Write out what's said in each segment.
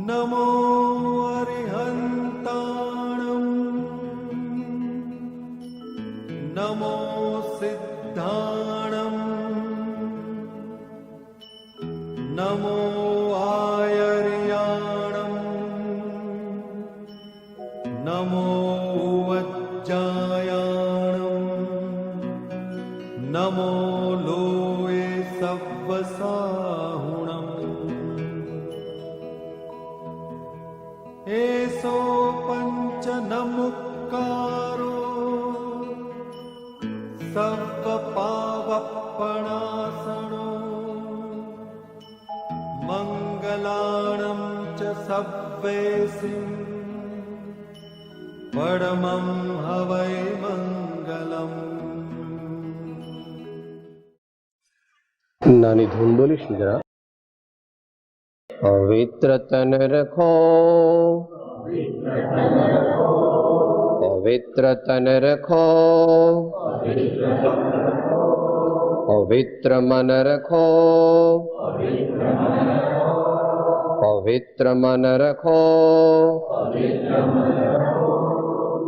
नमो अरिहन्ताणं नमो सिद्धाणं नमो आयर्याणं नमो वज्जायाणं नमो लोये सव्वसाहुणम् एसो पंच नमुक्कारो सर्वपावपणासनो मंगलाणं च सव्वेसिं परमं हवै मंगलम्। नानी धुन बोलीश जरा। पवित्र तन रखो, पवित्र तन रखो, पवित्र मन रखो, पवित्र मन रखो,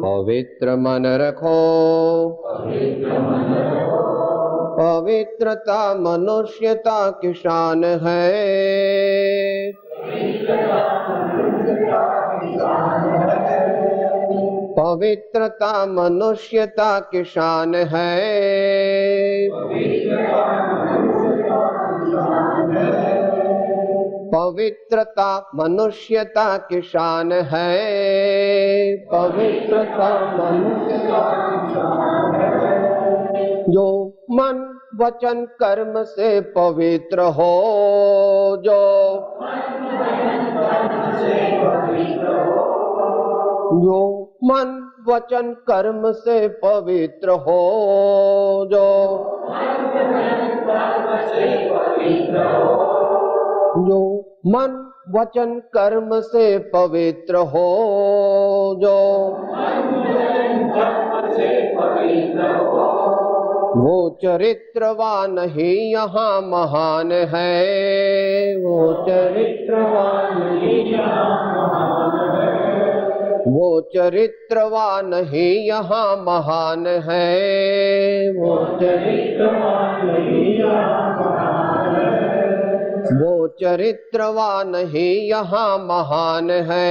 पवित्र मन रखो। पवित्रता मनुष्यता की शान है, पवित्रता मनुष्यता की शान है, पवित्रता मनुष्यता की शान है, पवित्रता मनुष्यता की शान है। जो मन वचन कर्म से पवित्र हो, जो मन वचन कर्म से पवित्र हो, जो मन वचन कर्म से पवित्र हो, जो वो चरित्रवान ही यहाँ महान है, वो चरित्रवान ही यहाँ महान है, वो चरित्रवान ही यहाँ महान है, वो चरित्रवान ही यहाँ महान है, वो चरित्रवान ही यहाँ महान है,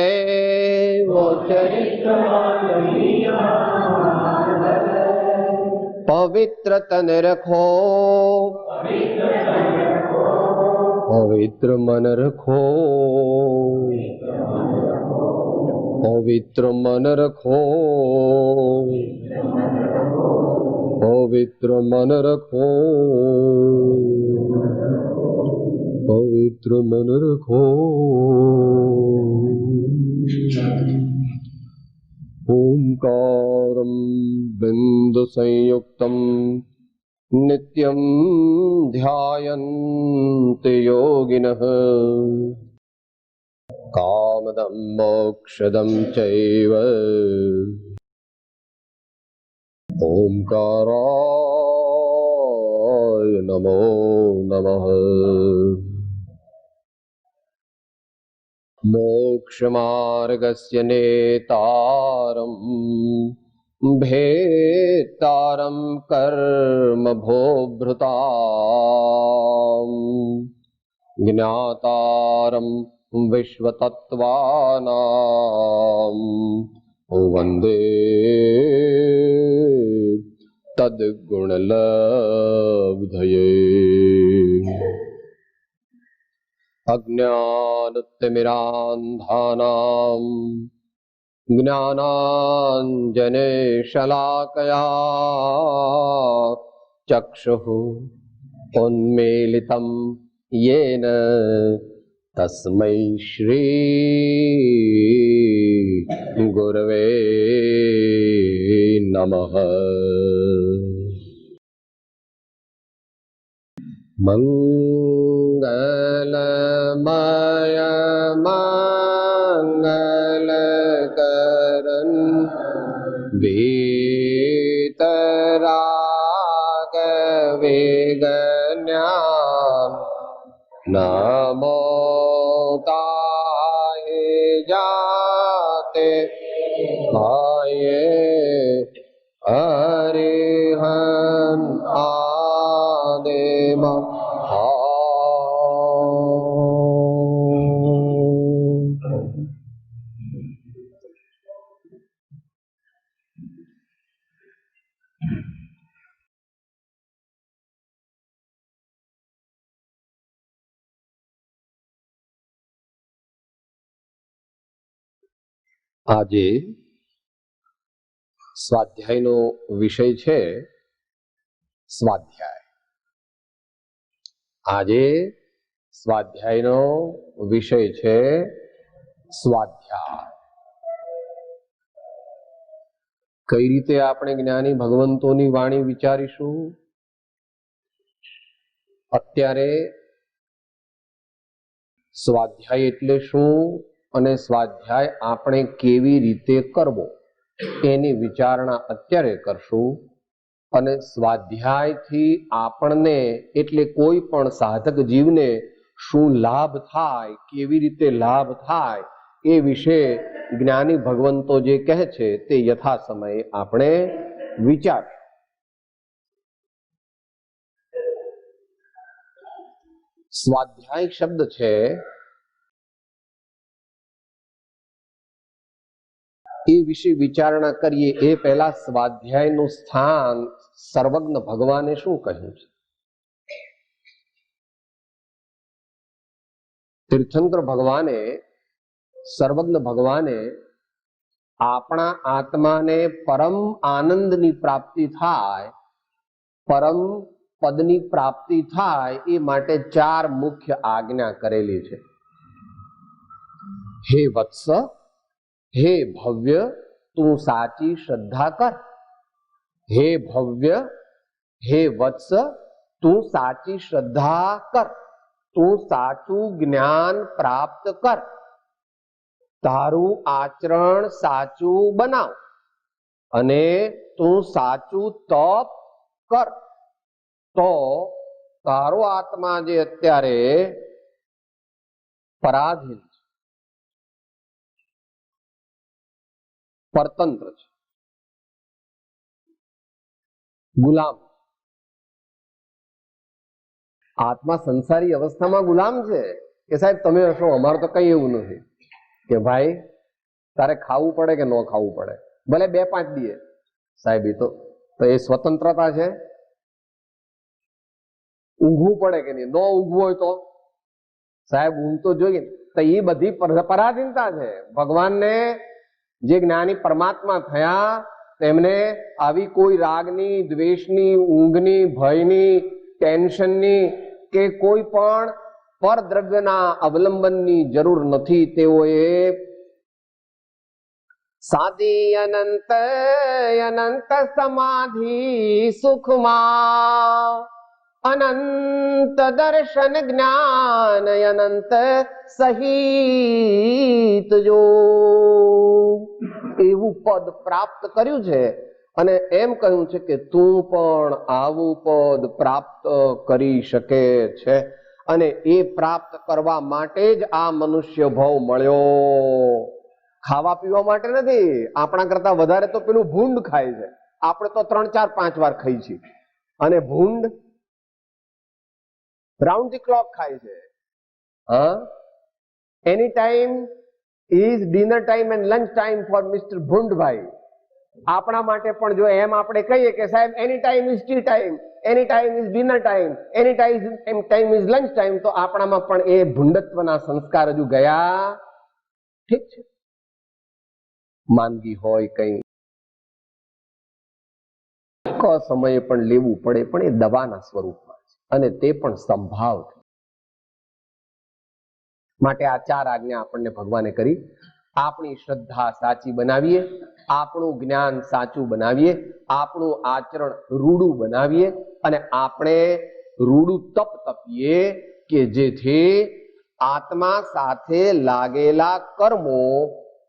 वो चरित्रवान ही यहाँ महान है। पवित्र तन रखो, पवित्र मन रखो, पवित्र मन रखो, पवित्र मन रखो, पवित्र मन रखो। ओंकारं बिंदु संयुक्तं नित्यं ध्यायन्ति योगिनः कामदं मोक्षदं चैव ओंकाराय नमो नमः। मोक्षमार्गस्य नेतारं भेत्तारं कर्म भोभृताम् ज्ञातारं विश्वतत्त्वानां वन्दे तद्गुणलब्धये। अज्ञानतिमिरान्धानां ज्ञानाञ्जनशलाकया चक्षुः उन्मीलितं येन तस्मै श्री गुरवे नमः। मंगलमय मंगलकरण वीतराग वेगज्ञान नमो ताये આજે સ્વાધ્યાયનો વિષય છે સ્વાધ્યાય. આજે સ્વાધ્યાયનો વિષય છે સ્વાધ્યાય. કઈ રીતે આપણે જ્ઞાની ભગવંતોની વાણી વિચારીશું? અત્યારે સ્વાધ્યાય એટલે શું અને સ્વાધ્યાય આપણે કેવી રીતે કરવો એની વિચારણા અત્યારે કરશું. અને સ્વાધ્યાયથી આપણને એટલે કોઈ પણ સાધક જીવને શું લાભ થાય, કેવી રીતે લાભ થાય એ વિશે જ્ઞાની ભગવંતો જે કહે છે તે યથા સમયે આપણે વિચાર. સ્વાધ્યાય શબ્દ છે એ વિશે વિચારણા કરીએ એ પહેલા સ્વાધ્યાયનું સ્થાન સર્વજ્ઞ ભગવાને શું કહ્યું છે? તીર્થંકર ભગવાને, સર્વજ્ઞ ભગવાને આપણા આત્માને પરમ આનંદની પ્રાપ્તિ થાય, પરમ પદની પ્રાપ્તિ થાય એ માટે 4 મુખ્ય આજ્ઞા કરેલી છે. હે વત્સ, હે ભવ્ય, તું સાચી શ્રદ્ધા કર. હે ભવ્ય, હે વત્સ, તું સાચી શ્રદ્ધા કર. તું સાચું જ્ઞાન પ્રાપ્ત કર. તારું આચરણ સાચું બનાવ અને તું સાચું તપ કર. તો તારો આત્મા જે અત્યારે પરાધીન છે, પરતંત્ર છે, ગુલામ. આત્મા સંસારી અવસ્થામાં ગુલામ છે કે સાહેબ તમે હશો, અમારે તો કઈ એવું નથી કે ભાઈ તારે ખાવું પડે કે ન ખાવું પડે, ભલે 2-5 દીએ સાહેબ. એ તો એ સ્વતંત્રતા છે. ઊંઘવું પડે કે નહીં, ન ઊંઘવું હોય તો સાહેબ ઊંઘ તો જોઈએ. તો એ બધી પરાધીનતા છે. ભગવાનને જે જ્ઞાની પરમાત્મા થયા તેમને આવી કોઈ રાગની, દ્વેષની, ઊંઘની, ભયની, ટેન્શનની કે કોઈ પણ પરદ્રવ્યના અવલંબનની જરૂર નથી. તેઓએ સાદી અનંત અનંત સમાધિ સુખમાં અનંત દર્શન જ્ઞાન અનંત સહિત જો એવું પદ પ્રાપ્ત કર્યું છે. અને એમ કહ્યું છે કે તું પણ આવું પદ પ્રાપ્ત કરી શકે છે. અને એ પ્રાપ્ત કરવા માટે જ આ મનુષ્ય ભાવ મળ્યો. ખાવા પીવા માટે નથી. આપણા કરતા વધારે તો પેલું ભૂંડ ખાય છે. આપણે તો 3-4-5 વાર ખાઈ છીએ અને ભૂંડ રાઉન્ડ ધી ક્લોક ખાય છે. Any time is dinner time and lunch time for mister ભૂંડભાઈ. આપણા માટે પણ જો એમ આપણે કહીએ કે સાહેબ any time is tea time, any time is dinner time, any time is lunch time, તો આપણામાં પણ એ ભૂંડત્વના સંસ્કાર હજુ ગયા. ઠીક છે, માંદગી હોય કઈ સમયે પણ લેવું પડે, પણ એ દવાના સ્વરૂપમાં છે અને તે પણ સંભાવ. માટે આ 4 આજ્ઞા આપણને ભગવાને કરી. આપણી શ્રદ્ધા સાચી બનાવીએ, આપણું જ્ઞાન સાચું બનાવીએ, આપણું આચરણ રૂડું બનાવીએ અને આપણે રૂડું તપ તપીએ કે જેથી આત્મા સાથે લાગેલા કર્મો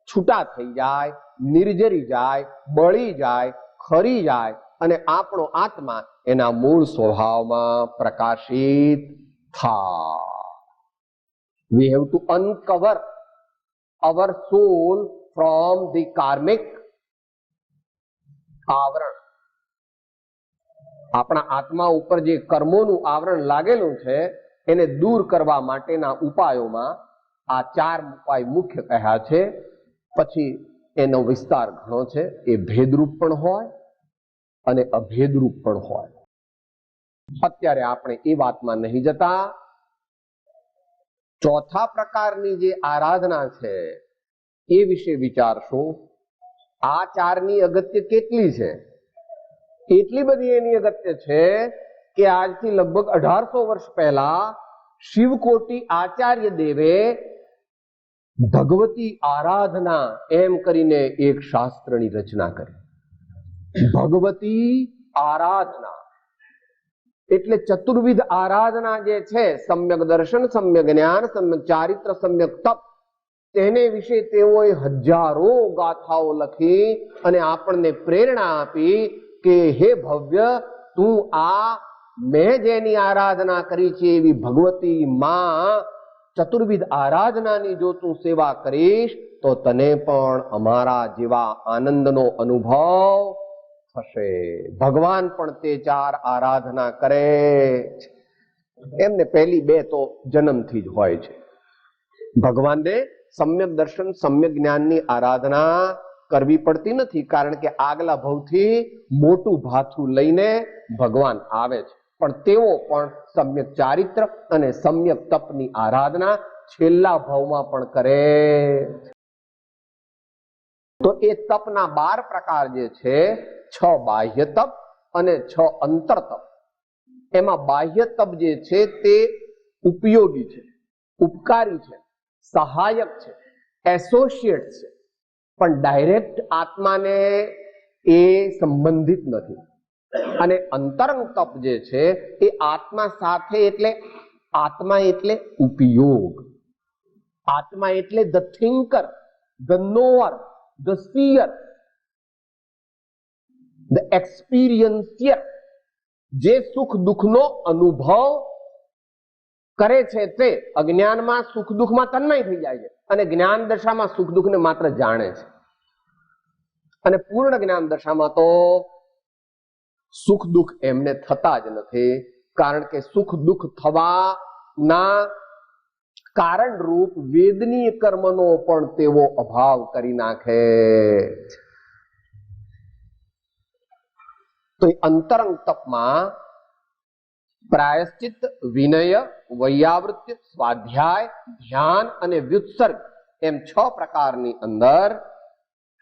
છૂટા થઈ જાય, નિર્જરી જાય, બળી જાય, ખરી જાય અને આપણો આત્મા એના મૂળ સ્વભાવમાં પ્રકાશિત થાય. We have to uncover our soul from the karmic આવરણ. આપણા આત્મા ઉપર જે કર્મોનું આવરણ લાગેલું છે એને દૂર કરવા માટેના ઉપાયોમાં આ 4 ઉપાય મુખ્ય કહ્યા છે. પછી એનો વિસ્તાર ઘણો છે. એ ભેદરૂપ પણ હોય અને અભેદરૂપ પણ હોય. અત્યારે આપણે એ વાતમાં નહીં જતા. ચોથા પ્રકારની જે આરાધના છે એ વિશે વિચારશું. આ ચારની અગત્ય કેટલી છે? એટલી બધી એની અગત્ય છે કે આજથી લગભગ 1800 વર્ષ પહેલા શિવકોટી આચાર્ય દેવે ભગવતી આરાધના એમ કરીને એક શાસ્ત્રની રચના કરી. ભગવતી આરાધના એટલે ચતુર્વિધ આરાધના જે છે, સમ્યક દર્શન, સમ્યક જ્ઞાન, સમ્યક ચારિત્ર, સમ્યક તપ, તેને વિશે તેઓએ હજારો ગાથાઓ લખી અને આપણને પ્રેરણા આપી કે હે ભવ્ય, તું આ મેં જેની આરાધના કરી છે એવી ભગવતી માં ચતુર્વિધ આરાધનાની જો તું સેવા કરીશ તો તને પણ અમારા જેવા આનંદનો અનુભવ થશે. ભગવાન પણ તે ચાર આરાધના કરે છે. એમને પહેલી બે તો જન્મથી જ હોય છે. ભગવાનને સમ્યક દર્શન, સમ્યક જ્ઞાનની આરાધના કરવી પડતી નથી, કારણ કે આગલા ભવથી મોટું ભાથું લઈને ભગવાન આવે છે. પણ તેઓ પણ સમ્યક ચારિત્ર અને સમ્યક તપની આરાધના છેલ્લા ભાવમાં પણ કરે. તો એ તપના 12 પ્રકાર જે છે, 6 બાહ્ય તપ અને 6 અંતર તપ. એમાં બાહ્ય તપ જે છે તે ઉપયોગી છે, ઉપકારી છે, સહાયક છે, એસોસિએટ છે, પણ ડાયરેક્ટ આત્માને એ સંબંધિત નથી. અને અંતરંગ તપ જે છે એ આત્મા સાથે, એટલે આત્મા એટલે ઉપયોગ, આત્મા એટલે the thinker, the knower, the seer, the experiencer, જે સુખ દુઃખનો અનુભવ કરે છે તે અજ્ઞાનમાં સુખ દુઃખમાં તન્મય થઈ જાય છે અને જ્ઞાન દશામાં સુખ દુઃખને માત્ર જાણે છે. અને પૂર્ણ જ્ઞાન દશામાં તો સુખ દુઃખ એમને થતા જ નથી, કારણ કે સુખ દુઃખ થવાના કારણ રૂપ વેદનીય કર્મનો પણ તેઓ અભાવ કરી નાખે. તો અંતરંગ તપમાં પ્રાયશ્ચિત, વિનય, વૈયાવૃત્ય, સ્વાધ્યાય, ધ્યાન અને વ્યુત્સર્ગ એમ 6 પ્રકારની અંદર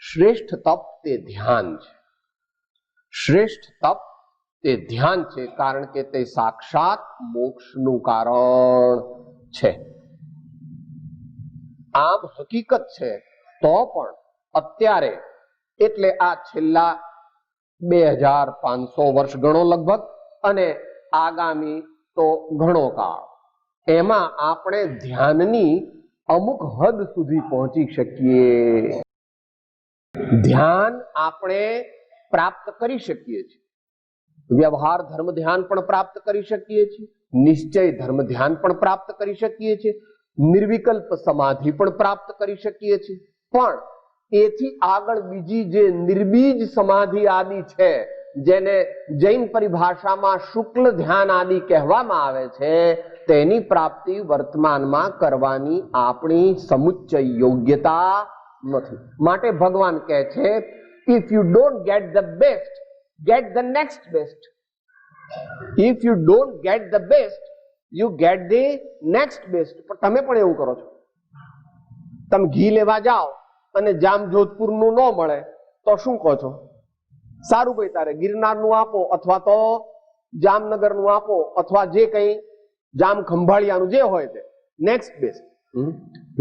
શ્રેષ્ઠ તપ તે ધ્યાન છે. શ્રેષ્ઠ તપ તે ધ્યાન છે, કારણ કે તે સાક્ષાત મોક્ષનું કારણ છે. આમ હકીકત છે તો પણ અત્યારે, એટલે આ છેલ્લા 2500 વર્ષ ગણો લગભગ, અને આગામી તો ઘણો કાળ, એમાં આપણે ધ્યાનની અમુક હદ સુધી પહોંચી શકીએ. ધ્યાન આપણે પ્રાપ્ત કરી શકીએ છીએ. વ્યવહાર ધર્મ ધ્યાન પણ પ્રાપ્ત કરી શકીએ છીએ, નિશ્ચય ધર્મ ધ્યાન પણ પ્રાપ્ત કરી શકીએ છીએ, નિર્વિકલ્પ સમાધિ પણ પ્રાપ્ત કરી શકીએ છીએ. પણ એથી આગળ બીજી જે નિર્બીજ સમાધિ આદિ છે, જેને જૈન પરિભાષામાં શુક્લ ધ્યાન આદિ કહેવામાં આવે છે, તેની પ્રાપ્તિ વર્તમાનમાં કરવાની આપણી સમુચ્ચય યોગ્યતા નથી. માટે ભગવાન કહે છે, if you don't get the best, get the next best. If you don't get the best, you get the next best. પણ તમે પણ એવું કરો છો. તમે ઘી લેવા જાઓ અને જામજોધપુરનું ન મળે તો શું કહો છો? સારું ભાઈ, તારે ગિરનારનું આપો, અથવા તો જામનગરનું આપો, અથવા જે કંઈ જામ ખંભાળિયાનું જે હોય તે નેક્સ્ટ બેસ્ટ.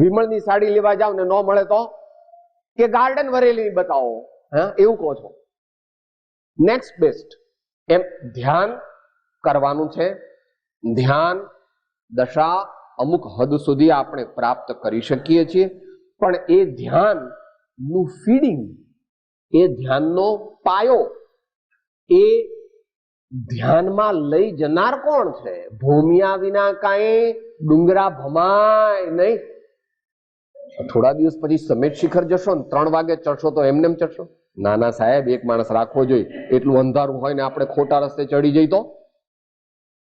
વિમળની સાડી લેવા જાવ ને ન મળે તો કે ગાર્ડન વરેલી બતાવો, હા એવું કહો છો. Next best. એમ ધ્યાન કરવાનું છે. ધ્યાન દશા અમુક હદ સુધી આપણે પ્રાપ્ત કરી શકીએ છીએ, પણ એ ધ્યાનનું ફીડિંગ, એ ધ્યાનનો પાયો, એ ધ્યાનમાં લઈ જનાર કોણ છે? ભૂમિયા વિના કાંઈ ડુંગરા ભમાય નહીં. થોડા દિવસ પછી સમેત શિખર જશો ને 3 વાગે ચડશો તો એમને એમ ચડશો? ના ના સાહેબ, એક માણસ રાખવો જોઈએ. એટલું અંધારું હોય ને આપણે ખોટા રસ્તે ચડી જઈ તો?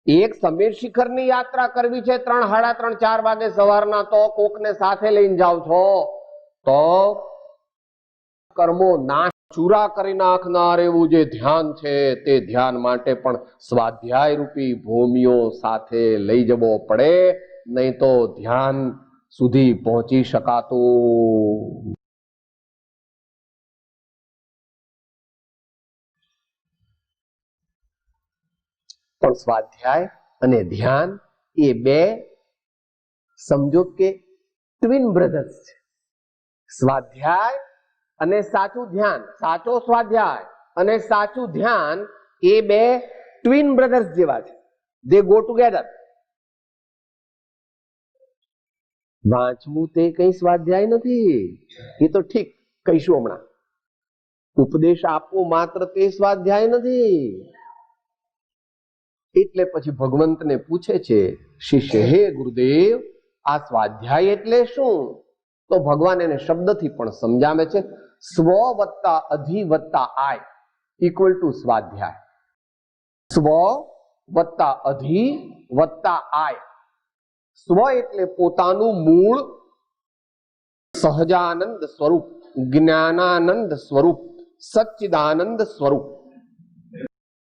એક સમેત શિખરની યાત્રા કરવી છે 3, 3:30, 4 વાગે સવારના, તો કોકને સાથે લઈને જાવ છો તો કર્મો નાશ ચૂરા કરી નાખનાર એવું જે ધ્યાન છે, તે ધ્યાન માટે પણ સ્વાધ્યાય રૂપી ભૂમિઓ સાથે લઈ જવો પડે, નહીં તો ધ્યાન સુધી પહોંચી શકાતું પણ સ્વાધ્યાય અને ધ્યાન એ બે સમજો કે ટ્વિન બ્રધર્સ છે. સ્વાધ્યાય અને સાચું ધ્યાન, સાચો સ્વાધ્યાય અને સાચું ધ્યાન એ બે ટ્વિન બ્રધર્સ જેવા છે. દે ગો ટુગેધર. વાંચવું તે કઈ સ્વાધ્યાય નથી, એ તો ઠીક કહીશું હમણાં. ઉપદેશ આપવો માત્ર તે સ્વાધ્યાય નથી. એટલે પછી ભગવંતને પૂછે છે શિષ્ય, હે ગુરુદેવ, આ સ્વાધ્યાય એટલે શું? તો ભગવાન એને શબ્દથી પણ સમજાવે છે. સ્વ વત્તા અધિ વત્તા આય ઇક્વલ ટુ સ્વાધ્યાય. સ્વ વત્તા અધિ વત્તા આય. સ્વ એટલે પોતાનું મૂળ સહજાનંદ સ્વરૂપ, જ્ઞાનાનંદ સ્વરૂપ, સચ્ચિદાનંદ સ્વરૂપ.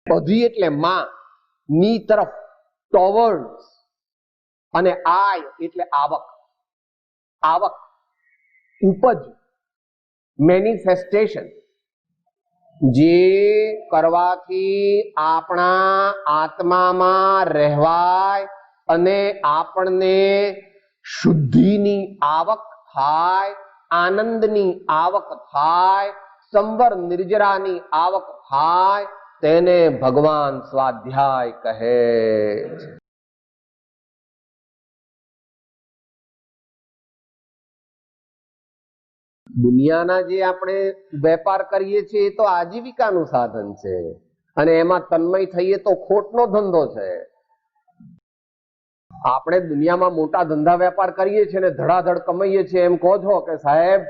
અધિ એટલે માં, ની તરફ, ટોવર્ડ્સ. અને આય એટલે આવક, આવક, ઉપજ, મેનિફેસ્ટેશન. જે કરવાથી આપણા આત્મામાં રહેવાય અને આપણને શુદ્ધિની આવક થાય, આનંદની આવક થાય, સંવર નિર્જરાની આવક થાય, તેને ભગવાન સ્વાધ્યાય કહે છે. દુનિયાના જે આપણે વેપાર કરીએ છીએ એ તો આજીવિકાનું સાધન છે, અને એમાં તન્મય થઈએ તો ખોટનો ધંધો છે. આપણે દુનિયામાં મોટા ધંધા વેપાર કરીએ છીએ ને ધડાધડ કમાઈએ છીએ, એમ કહો છો કે સાહેબ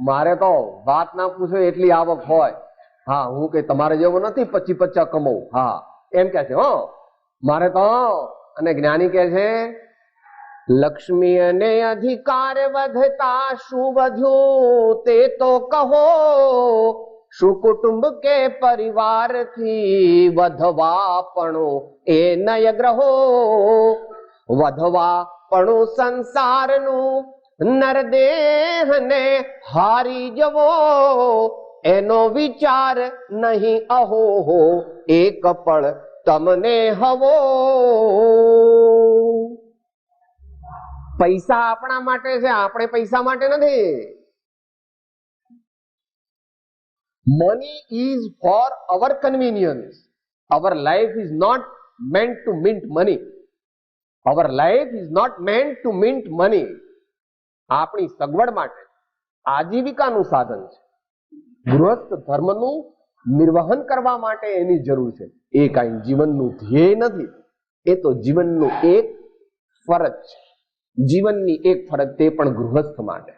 મારે તો વાત ના પૂછો એટલી આવક હોય. હા, હું કઈ તમારે જેવો નથી 25 કમાવું. હા, એમ કે છે હો મારે તો. અને જ્ઞાની કે છે લક્ષ્મી અને અધિકાર વધતા શું વધ્યું તે તો કહો, શું કુટુંબ કે પરિવાર થી વધવા પણો એ નય ગ્રહો, વધવા પણું સંસારનું નરદેહ ને હારી જવો, એનો વિચાર નહીં અહો હો એક પળ તમને હવો. પૈસા આપણા માટે છે, આપણે પૈસા માટે નથી. Money is for our convenience. Our life is not meant to mint money. Our life is not meant to mint money. આપણી સગવડ માટે આજીવિકાનું સાધન છે. ગૃહસ્થ ધર્મનું નિર્વહન કરવા માટે એની જરૂર છે. એ કાંઈ જીવનનું ધ્યેય નથી, એ તો જીવનનું એક ફરજ છે. જીવનની એક ફરજ, તે પણ ગૃહસ્થ માટે.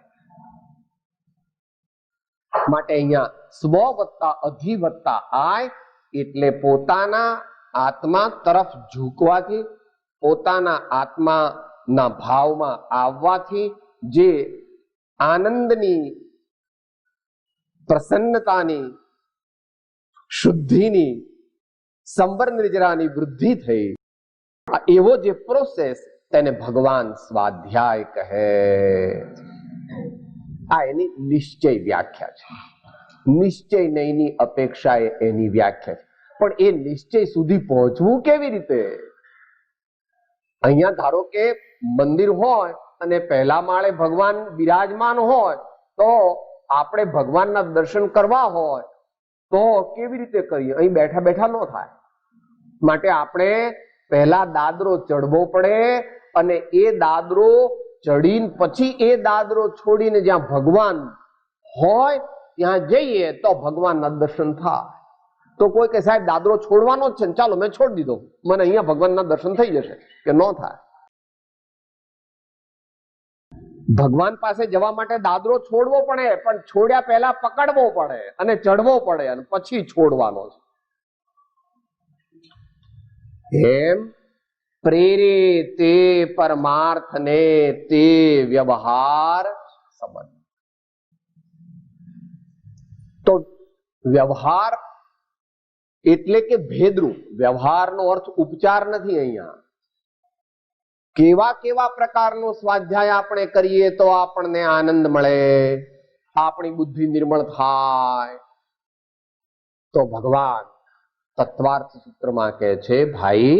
માટે અહીંયા સ્વ વત્તા અધિ વત્તા આય એટલે પોતાના આત્મા તરફ ઝૂકવાથી, પોતાના આત્માના ભાવમાં આવવાથી જે આનંદની, પ્રસન્નતાની, શુદ્ધિની, સંવર નિર્જરાની વૃદ્ધિ થઈ, એવો જે પ્રોસેસ તેને ભગવાન સ્વાધ્યાય કહે. આ એની નિશ્ચય વ્યાખ્યા છે. નિશ્ચય નહીંની અપેક્ષા એની વ્યાખ્યા છે. પણ એ નિશ્ચય સુધી પહોંચવું કેવી રીતે? અહીંયા ધારો કે મંદિર હોય અને પહેલા માળે ભગવાન બિરાજમાન હોય, તો આપણે ભગવાનના દર્શન કરવા હોય તો કેવી રીતે કરીએ? અહીં બેઠા બેઠા ન થાય. માટે આપણે પહેલા દાદરો ચડવો પડે, અને એ દાદરો ચડીને પછી એ દાદરો છોડીને જ્યાં ભગવાન હોય ત્યાં જઈએ તો ભગવાનના દર્શન થાય. તો કોઈ કે સાહેબ દાદરો છોડવાનો જ છે ને, ચાલો મેં છોડી દીધો, મને અહીંયા ભગવાનના દર્શન થઈ જશે, કે ન થાય. ભગવાન પાસે જવા માટે દાદરો છોડવો પડે, પણ છોડ્યા પહેલા પકડવો પડે અને ચડવો પડે અને પછી છોડવાનો છે. એમ પ્રેરે તે પરમાર્થને તે વ્યવહાર સંબંધ. તો વ્યવહાર એટલે કે ભેદરૂપ. વ્યવહારનો અર્થ ઉપચાર નથી. અહીંયા કેવા કેવા પ્રકારનો સ્વાધ્યાય આપણે કરીએ તો આપણને આનંદ મળે, આપણી બુદ્ધિ નિર્મળ થાય, તો ભગવાન તત્વાર્થ સૂત્રમાં કહે છે, ભાઈ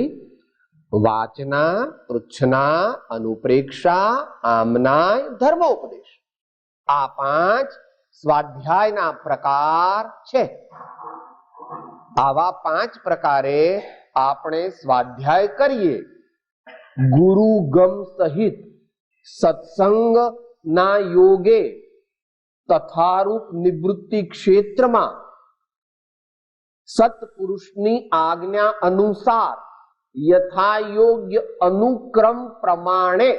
વાચના, પૃચ્છના, અનુપ્રેક્ષા, આમનાય, ધર્મોપદેશ, આ 5 સ્વાધ્યાયના પ્રકાર છે. આવા 5 પ્રકારે આપણે સ્વાધ્યાય કરીએ ગુરુ ગમ સહિત સત્સંગ ના યોગે તથારૂપ નિવૃત્તિ ક્ષેત્રમાં સત્પુરુષની આજ્ઞા અનુસાર યથાયોગ્ય અનુક્રમ પ્રમાણે.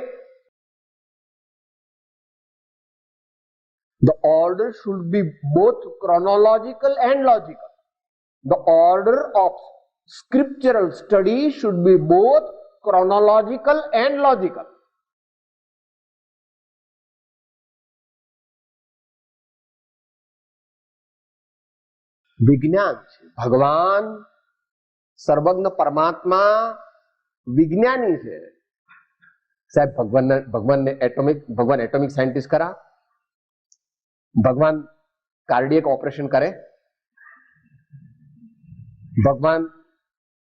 The order should be both chronological and logical. The order of scriptural study should be both chronological and logical. વિજ્ઞાન છે. ભગવાન સર્વજ્ઞ પરમાત્મા વિજ્ઞાની છે. સાહેબ ભગવાન એટોમિક સાયન્ટિસ્ટ ખરા? ભગવાન કાર્ડિયક ઓપરેશન કરે? ભગવાન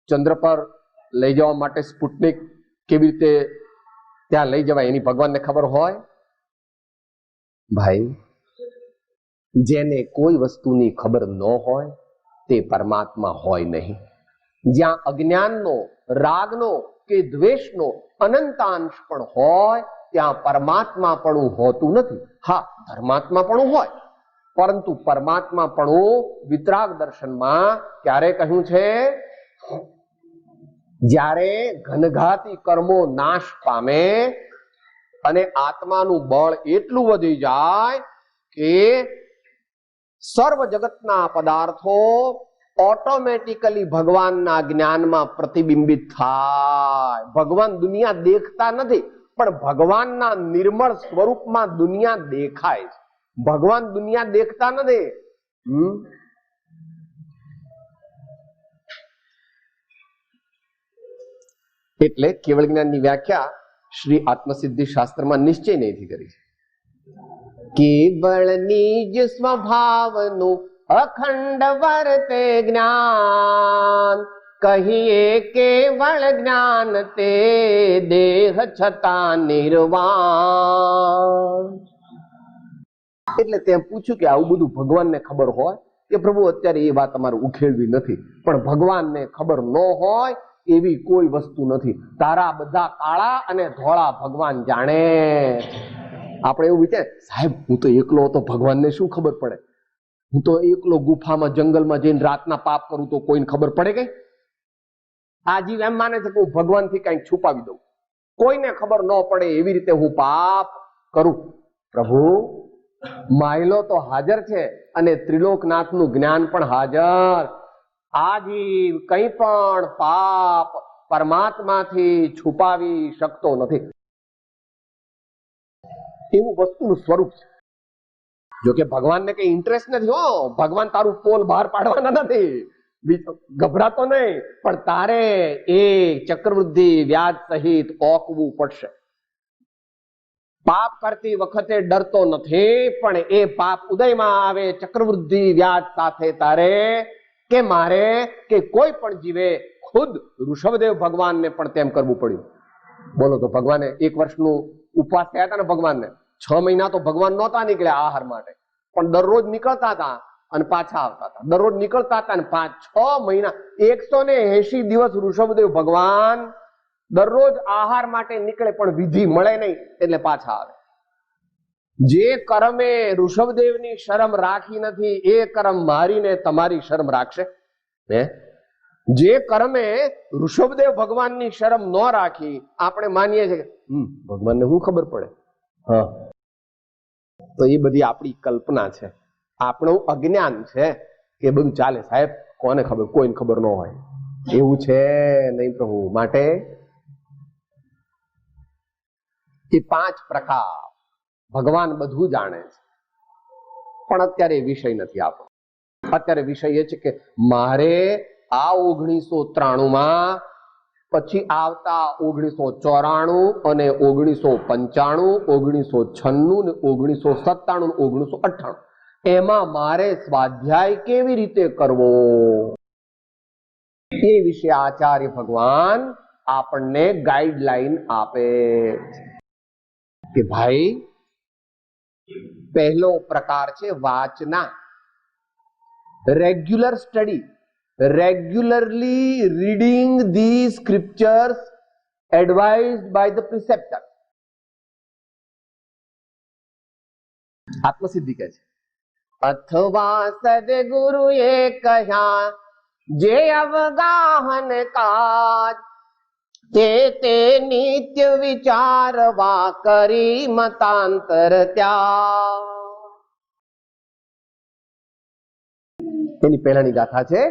ચંદ્ર પર લઈ જવા માટે સ્પુટનિક કેવી રીતે ત્યાં લઈ જવાય એની ભગવાનને ખબર હોય? ભાઈ, જેને કોઈ વસ્તુની ખબર ન હોય તે પરમાત્મા હોય નહીં. જ્યાં અજ્ઞાનનો, રાગનો કે દ્વેષનો અનંતાંશ પણ હોય ત્યાં પરમાત્મા પણ હોતું નથી. હા, ધર્માત્મા પણ હોય, પરંતુ પરમાત્મા પણ વિતરાગ દર્શનમાં ક્યારે કહ્યું છે? જ્યારે ઘનઘાતી કર્મો નાશ પામે અને આત્માનું બળ એટલું વધી જાય કે સર્વ જગતના પદાર્થો ઓટોમેટિકલી ભગવાનના જ્ઞાનમાં પ્રતિબિંબિત થાય. ભગવાન દુનિયા દેખતા નથી, પણ ભગવાનના નિર્મળ સ્વરૂપમાં દુનિયા દેખાય છે. ભગવાન દુનિયા દેખતા નથી. એટલે કેવળ જ્ઞાનની વ્યાખ્યા શ્રી આત્મસિદ્ધિ શાસ્ત્રમાં નિશ્ચય નહીંથી કરી છે. કેવળ નિજ સ્વભાવનું અખંડ વર્તે જ્ઞાન, કહીએ કેવળ જ્ઞાન તે દેહ છતાં નિર્વાણ. એટલે ત્યાં પૂછ્યું કે આવું બધું ભગવાનને ખબર હોય કે પ્રભુ અત્યારે એ વાત અમારે ઉખેડવી નથી, પણ ભગવાનને ખબર ન હોય એવી કોઈ વસ્તુ નથી. તારા બધા કાળા અને ધોળા ભગવાન જાણે. આપણે એવું વિચાર, સાહેબ હું તો એકલો હતો, ભગવાનને શું ખબર પડે? હું તો એકલો ગુફામાં જંગલમાં જઈને રાતના પાપ કરું તો કોઈને ખબર પડે કઈ? આ જીવ એમ માને છે કે હું ભગવાનથી કઈક છુપાવી દઉં, કોઈને ખબર ન પડે એવી રીતે હું પાપ કરું. પ્રભુ માયલો તો હાજર છે અને ત્રિલોકનાથનું જ્ઞાન પણ હાજર. આ જીવ કંઈ પણ પાપ પરમાત્માથી છુપાવી શકતો નથી. એવું વસ્તુનું સ્વરૂપ છે. જોકે ભગવાનને કઈ ઇન્ટરેસ્ટ નથી. હો, ભગવાન તારું પોલ બહાર પાડવાના નથી, ગભરાતો નહીં, પણ તારે એ ચક્રવૃદ્ધિ વ્યાજ સહિત ઓકવું પડશે. પાપ કરતી વખતે ડરતો નથી, પણ એ પાપ ઉદયમાં આવે ચક્રવૃદ્ધિ વ્યાજ સાથે તારે કે મારે કે કોઈ પણ જીવે ખુદ ઋષભદેવ ભગવાનને પણ તેમ કરવું પડ્યું. બોલો તો ભગવાને 1 વર્ષનું ઉપવાસ થયા હતા ને ભગવાનને 6 મહિના તો ભગવાન નહોતા નીકળ્યા આહાર માટે, પણ દરરોજ નીકળતા હતા અને પાછા આવતા હતા. દરરોજ નીકળતા હતા અને 5-6 મહિના 180 દિવસ ઋષભદેવ ભગવાન દરરોજ આહાર માટે નીકળે, પણ વિધિ મળે નહીં એટલે પાછા આવે. જે કર્મે ઋષભદેવની શરમ રાખી નથી એ કર્મ મારીને તમારી શરમ રાખશે. જે કર્મે ઋષભદેવ ભગવાનની શરમ ન રાખી આપણે માનીએ છીએ કે ભગવાનને શું ખબર પડે. હા, તો એ બધી આપણી કલ્પના છે, આપણું અજ્ઞાન છે કે બધું ચાલે. સાહેબ કોને ખબર? કોઈને ખબર ન હોય એવું છે નહીં પ્રભુ. માટે એ 5 પ્રકાર ભગવાન બધું જાણે છે, પણ અત્યારે એ વિષય નથી આપણો. અત્યારે વિષય એ છે કે મારે આ 1993માં પછી આવતા 1994 અને 1995, 1996 ને 1997, 1998 એમાં મારે સ્વાધ્યાય કેવી રીતે કરવો? એ વિશે આચાર્ય ભગવાન આપણને ગાઈડલાઈન આપે કે ભાઈ પહેલો પ્રકાર છે વાચના, regular study, regularly reading the scriptures advised by the preceptor. Atmasiddhi કહે છે અથવા સદગુરુએ કહ્યા જે અવગાહન કાજ તે નિત્ય વિચારવા કરી મતાંતર ત્યાગ. એની પહેલાની ગાથા છે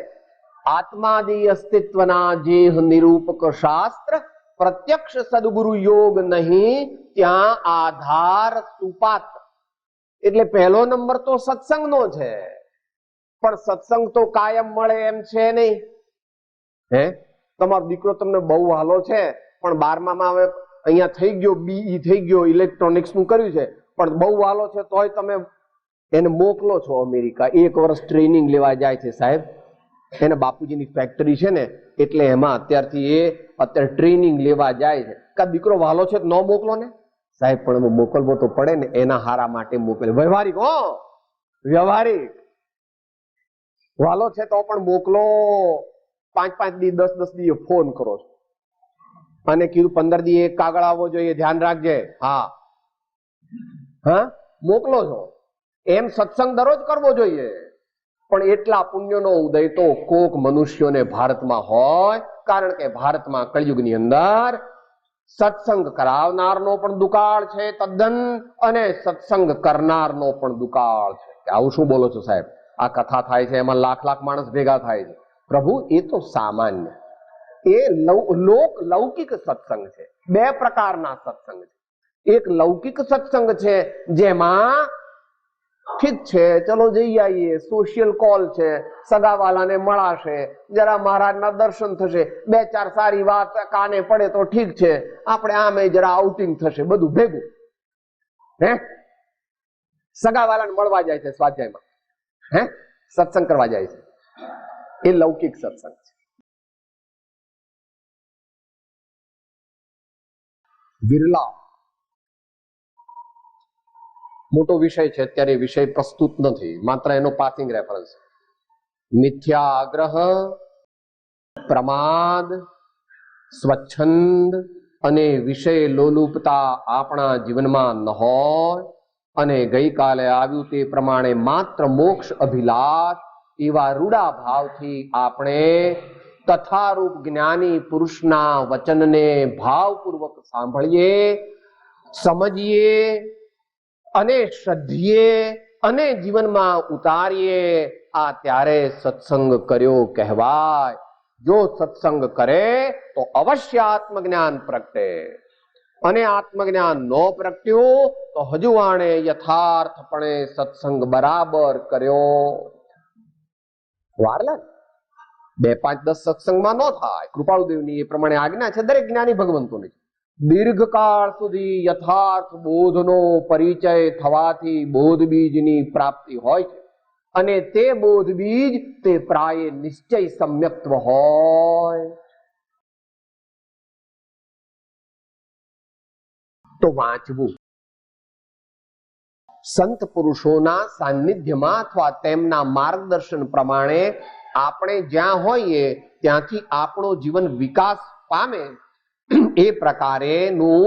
આત્માદિ અસ્તિત્વના જે નિરૂપક શાસ્ત્ર પ્રત્યક્ષ સદગુરુ યોગ નહીં ત્યાં આધાર સુપાત્ર. એટલે પહેલો નંબર તો સત્સંગનો છે, પણ સત્સંગ તો કાયમ મળે એમ છે નહીં. હે તમારો દીકરો તમને બહુ હાલો છે, પણ 12માં હવે અહીંયા થઈ ગયો, બીઈ થઈ ગયો, ઇલેક્ટ્રોનિક્સ નું કર્યું છે, પણ બહુ હાલો છે તોય તમે એને મોકલો છો અમેરિકા. 1 વર્ષ ટ્રેનિંગ લેવા જાય છે સાહેબ. એને બાપુજીની ફેક્ટરી છે ને એટલે એમાં અત્યારે ટ્રેનિંગ લેવા જાય છે. કા દીકરો વાલો છે ન મોકલો ને સાહેબ, પણ મોકલવો તો પડે ને, એના હારા માટે મોકલે. વ્યવહારિક વ્યવહારિક વાલો છે તો પણ મોકલો. 5-5 દી 10-10 દી ફોન કરો છો અને કીધું 15 દી એક કાગળ આવવો જોઈએ, ધ્યાન રાખજે. હા મોકલો છો. એમ સત્સંગ દરરોજ કરવો જોઈએ, પણ એટલા પુણ્યનો ઉદય તો કોક મનુષ્યોને ભારતમાં હોય, કારણ કે ભારતમાં કળિયુગની અંદર સત્સંગ કરાવનારનો પણ દુકાળ છે તદ્દન, અને સત્સંગ કરનારનો પણ દુકાળ છે. આવું શું બોલો છો સાહેબ? આ કથા થાય છે એમાં લાખ માણસ ભેગા થાય છે. પ્રભુ એ તો સામાન્ય, એ લૌકિક સત્સંગ છે. 2 પ્રકારના સત્સંગ છે. એક લૌકિક સત્સંગ છે જેમાં ઠીક છે ચલો જઈ આવીએ, સોશિયલ કોલ છે, સગાવાલાને મળાશે, જરા મહારાજના દર્શન થશે, 2-4 સારી વાત કાને પડે તો ઠીક છે, આપણે આમે જરા આઉટિંગ થશે, બધું ભેગું. હે સગાવાલાને મળવા જાય છે સ્વાધ્યાયમાં, હે સત્સંગ કરવા જાય છે. એ લૌકિક સત્સંગ છે. વિરલા મોટો વિષય છે, અત્યારે વિષય પ્રસ્તુત નથી, માત્ર એનો પાસિંગ રેફરન્સ. મિથ્યા આગ્રહ, પ્રમાદ, સ્વચ્છંદ અને વિષય લોલુપતા આપણા જીવનમાં ન હોય અને ગઈકાલે આવ્યું તે પ્રમાણે માત્ર મોક્ષ અભિલાષ એવા રૂડા ભાવથી આપણે તથારૂપ જ્ઞાની પુરુષના વચનને ભાવપૂર્વક સાંભળીએ, સમજીએ અને શ્રદ્ધીએ અને જીવનમાં ઉતારીએ, આ ત્યારે સત્સંગ કર્યો કહેવાય. જો સત્સંગ કરે તો અવશ્ય આત્મજ્ઞાન પ્રગટે, અને આત્મજ્ઞાન ન પ્રગટ્યું તો હજુ આણે યથાર્થપણે સત્સંગ બરાબર કર્યો. વાર લાગે, 2, 5, 10 સત્સંગમાં ન થાય. કૃપાળુદેવની એ પ્રમાણે આજ્ઞા છે દરેક જ્ઞાની ભગવંતોની. દીર્ઘકાળ સુધી યથાર્થ બોધનો પરિચય થવાથી બોધ બીજની પ્રાપ્તિ હોય છે, અને તે બોધ બીજ તે પ્રાય નિશ્ચય સમ્યક્ત્વ હોય. તો વાંચવું, સંત પુરુષોના સાનિધ્યમાં અથવા તેમના માર્ગદર્શન પ્રમાણે આપણે જ્યાં હોઈએ ત્યાંથી આપણો જીવન વિકાસ પામે એ પ્રકારેનું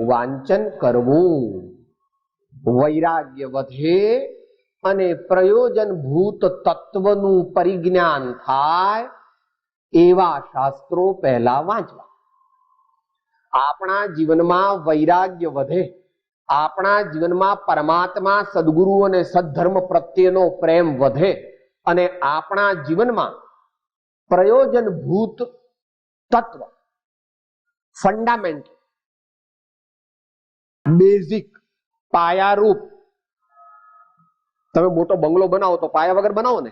વાંચન કરવું. વૈરાગ્ય વધે અને પ્રયોજનભૂત તત્વનું પરિજ્ઞાન થાય એવા શાસ્ત્રો પહેલા વાંચવા. આપણા જીવનમાં વૈરાગ્ય વધે, આપણા જીવનમાં પરમાત્મા, સદગુરુ અને સદ્ધર્મ પ્રત્યેનો પ્રેમ વધે, અને આપણા જીવનમાં પ્રયોજનભૂત તત્વ, ફંડામેન્ટ, બેઝિક, પાયારૂપ. તમે મોટો બંગલો બનાવો તો પાયા વગર બનાવો ને?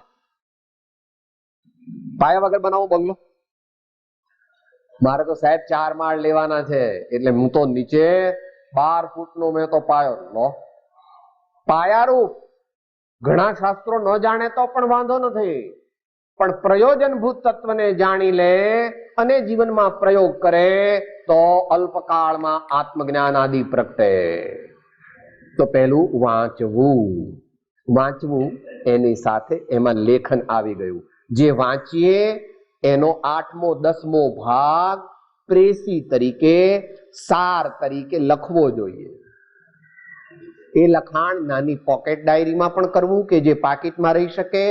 પાયા વગર બનાવો બંગલો? મારે તો સાહેબ 4 માળ લેવાના છે, એટલે હું તો નીચે 12 ફૂટનો મેં તો પાયો લો. પાયારૂપ. ઘણા શાસ્ત્રો ન જાણે તો પણ વાંધો નથી, પણ પ્રયોજનભૂત તત્વને જાણી લે અને જીવનમાં પ્રયોગ કરે તો અલ્પકાળમાં આત્મજ્ઞાન આદિ પ્રગટે. તો પહેલું વાંચવું એની સાથે એમાં લેખન આવી ગયું. જે વાંચીએ એનો 8મો 10મો ભાગ પ્રેસી તરીકે, સાર તરીકે લખવો જોઈએ. એ લખાણ નાની પોકેટ ડાયરીમાં પણ કરવું કે જે પાકીટમાં રહી શકે,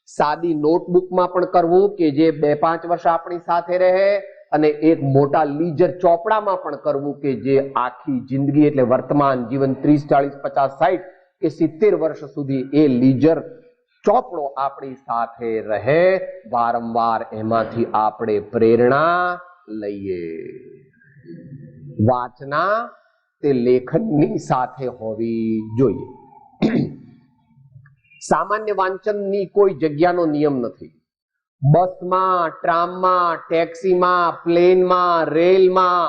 સાદી નોટબુકમાં પણ કરવું કે જે 2-5 વર્ષ આપણી સાથે રહે, અને એક મોટા લીજર ચોપડામાં પણ કરવું કે જે આખી જિંદગી એટલે વર્તમાન જીવન 30, 40, 50, 60 કે 70 વર્ષ સુધી એ લીજર ચોપડો આપણી સાથે રહે. વારંવાર એમાંથી આપણે પ્રેરણા લઈએ. વાચના તે લેખનની સાથે હોવી જોઈએ. સામાન્ય વાંચનની કોઈ જગ્યાનો નિયમ નથી. બસમાં, ટ્રામમાં, ટેક્સીમાં, પ્લેનમાં, રેલમાં,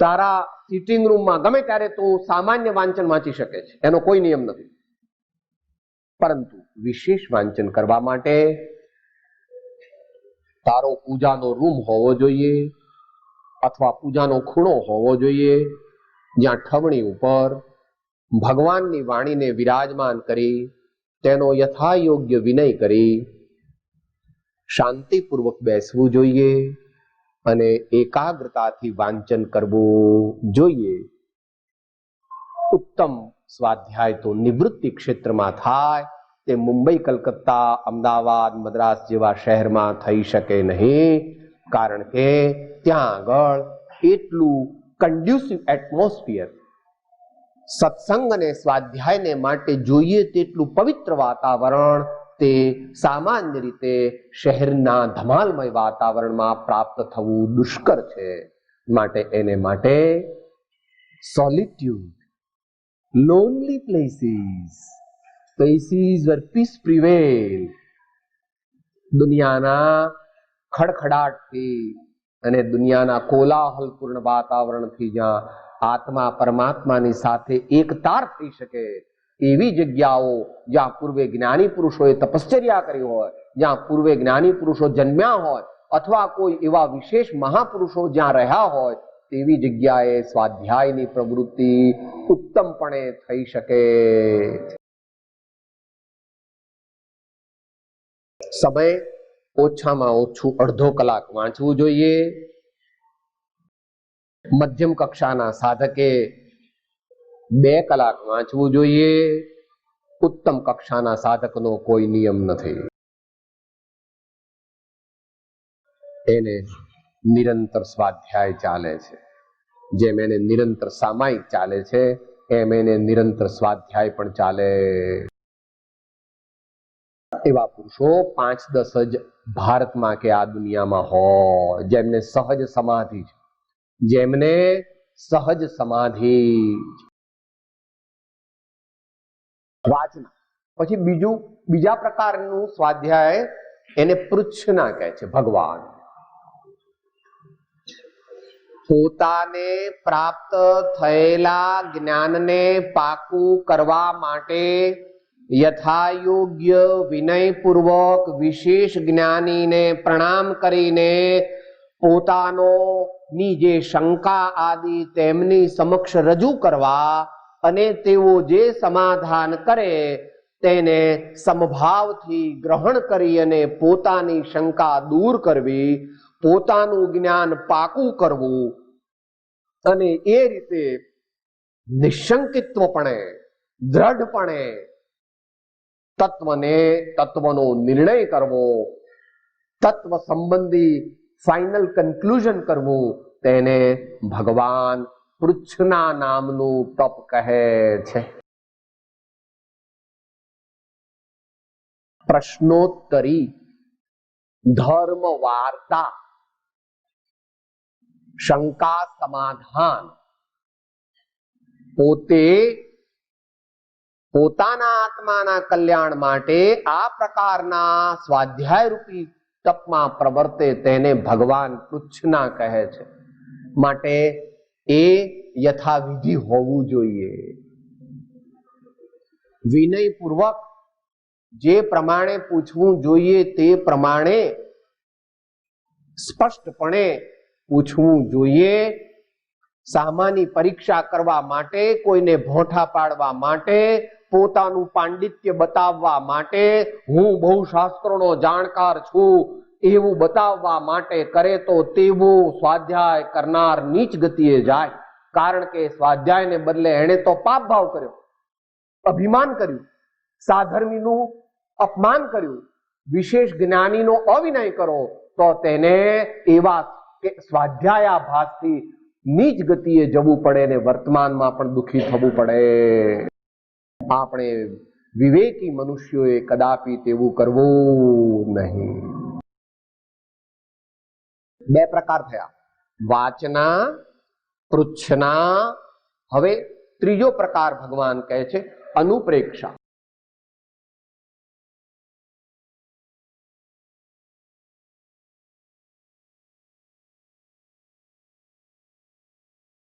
તારા સિટિંગ રૂમમાં ગમે ત્યારે તું સામાન્ય વાંચન વાંચી શકે છે, એનો કોઈ નિયમ નથી. પરંતુ વિશેષ વાંચન કરવા માટે તારો પૂજાનો રૂમ હોવો જોઈએ અથવા પૂજાનો ખૂણો હોવો જોઈએ, જ્યાં ઠવણી ઉપર ભગવાનની વાણીને વિરાજમાન કરી તેનો યથાયોગ્ય વિનય કરી શાંતિપૂર્વક બેસવું જોઈએ અને એકાગ્રતાથી વાંચન કરવું જોઈએ. ઉત્તમ સ્વાધ્યાય તો નિવૃત્તિ ક્ષેત્રમાં થાય, તે મુંબઈ, કલકત્તા, અમદાવાદ, મદ્રાસ જેવા શહેરમાં થઈ શકે નહીં, કારણ કે ત્યાં આગળ એટલું કન્ડ્યુસિવ એટમોસ્ફિયર, સત્સંગ અને સ્વાધ્યાયને માટે જોઈએ તેટલું પવિત્ર વાતાવરણ તે સામાન્ય રીતે શહેરના ધમાલમય વાતાવરણમાં પ્રાપ્ત થવું દુષ્કર છે. માટે એને માટે સોલિટ્યુડ, lonely places where peace prevail, દુનિયાના ખડખડાટથી અને દુનિયાના કોલાહલપૂર્ણ વાતાવરણથી જ્યાં આત્મા પરમાત્માની સાથે એકતાર થઈ શકે એવી જગ્યાઓ, જ્યાં પૂર્વે જ્ઞાની પુરુષોએ તપશ્ચર્યા કરી હોય, જ્યાં પૂર્વે જ્ઞાની પુરુષો જન્મ્યા હોય, અથવા કોઈ એવા વિશેષ મહાપુરુષો જ્યાં રહ્યા હોય, તેવી જગ્યાએ સ્વાધ્યાયની પ્રવૃત્તિ ઉત્તમપણે થઈ શકે. સમય ઓછામાં ઓછું અડધો કલાક વાંચવું જોઈએ. મધ્યમ કક્ષાના સાધકે 2 કલાક વાંચવું જોઈએ. ઉત્તમ કક્ષાના સાધકનો કોઈ નિયમ નથી. એને નિરંતર સ્વાધ્યાય ચાલે છે. જેમ એને નિરંતર સામાયિક ચાલે છે, એમ એને નિરંતર સ્વાધ્યાય પણ ચાલે. એવા પુરુષો 5-10 જ ભારતમાં કે આ દુનિયામાં હોય, જેમને સહજ સમાધિ છે, જેમને સહજ સમાધિ. વાચના પછી બીજા પ્રકારનું સ્વાધ્યાય એને પૃચ્છના કહે છે. ભગવાન પોતાને પ્રાપ્ત થયેલા જ્ઞાનને પાકું કરવા માટે યથાયોગ્ય વિનયપૂર્વક વિશેષ જ્ઞાનીને પ્રણામ કરીને પોતાની જે શંકા આદિ તેમની સમક્ષ રજૂ કરવા અને તેઓ જે સમાધાન કરે તેને સમભાવથી ગ્રહણ કરી અને પોતાની શંકા દૂર કરવી, પોતાનું જ્ઞાન પાકું કરવું અને એ રીતે નિશંકિત્વપણે, દ્રઢપણે તત્વનો નિર્ણય કરવો, તત્વ સંબંધી ફાઇનલ કન્ક્લુઝન કરવું, તેને ભગવાન પૃચ્છના નામનું તપ કહે છે. પ્રશ્નોત્તરી, ધર્મ વાર્તા, શંકા સમાધાન, પોતાના આત્માના કલ્યાણ માટે આ પ્રકારના સ્વાધ્યાય રૂપી તપમાં પ્રવર્તે તેને ભગવાન પૃચ્છના કહે છે. માટે એ યથાવિધિ હોવું જોઈએ. વિનયપૂર્વક જે પ્રમાણે પૂછવું જોઈએ તે પ્રમાણે સ્પષ્ટપણે પૂછવું જોઈએ. સામાની પરીક્ષા કરવા માટે, કોઈને ભોંઠા પાડવા માટે, પોતાનું પાંડિત્ય બતાવવા માટે, હું બહુ શાસ્ત્રોનો જાણકાર છું એવું બતાવવા માટે કરે તો તેવો સ્વાધ્યાય કરનાર નીચ ગતિએ જાય. કારણ કે સ્વાધ્યાયને બદલે એણે તો પાપ ભાવ કર્યો, અભિમાન કર્યું, સાધર્મીનું અપમાન કર્યું, વિશેષ જ્ઞાનીનો અવિનય કરો તો તેને એવા સ્વાધ્યાયાભાસથી નીચ ગતિએ જવું પડે અને વર્તમાનમાં પણ દુઃખી થવું પડે. આપણે વિવેકી મનુષ્યોએ કદાપી તેવું કરવું નહીં. બે પ્રકાર થયા, વાચના, પૃચ્છના. હવે ત્રીજો પ્રકાર ભગવાન કહે છે અનુપ્રેક્ષા.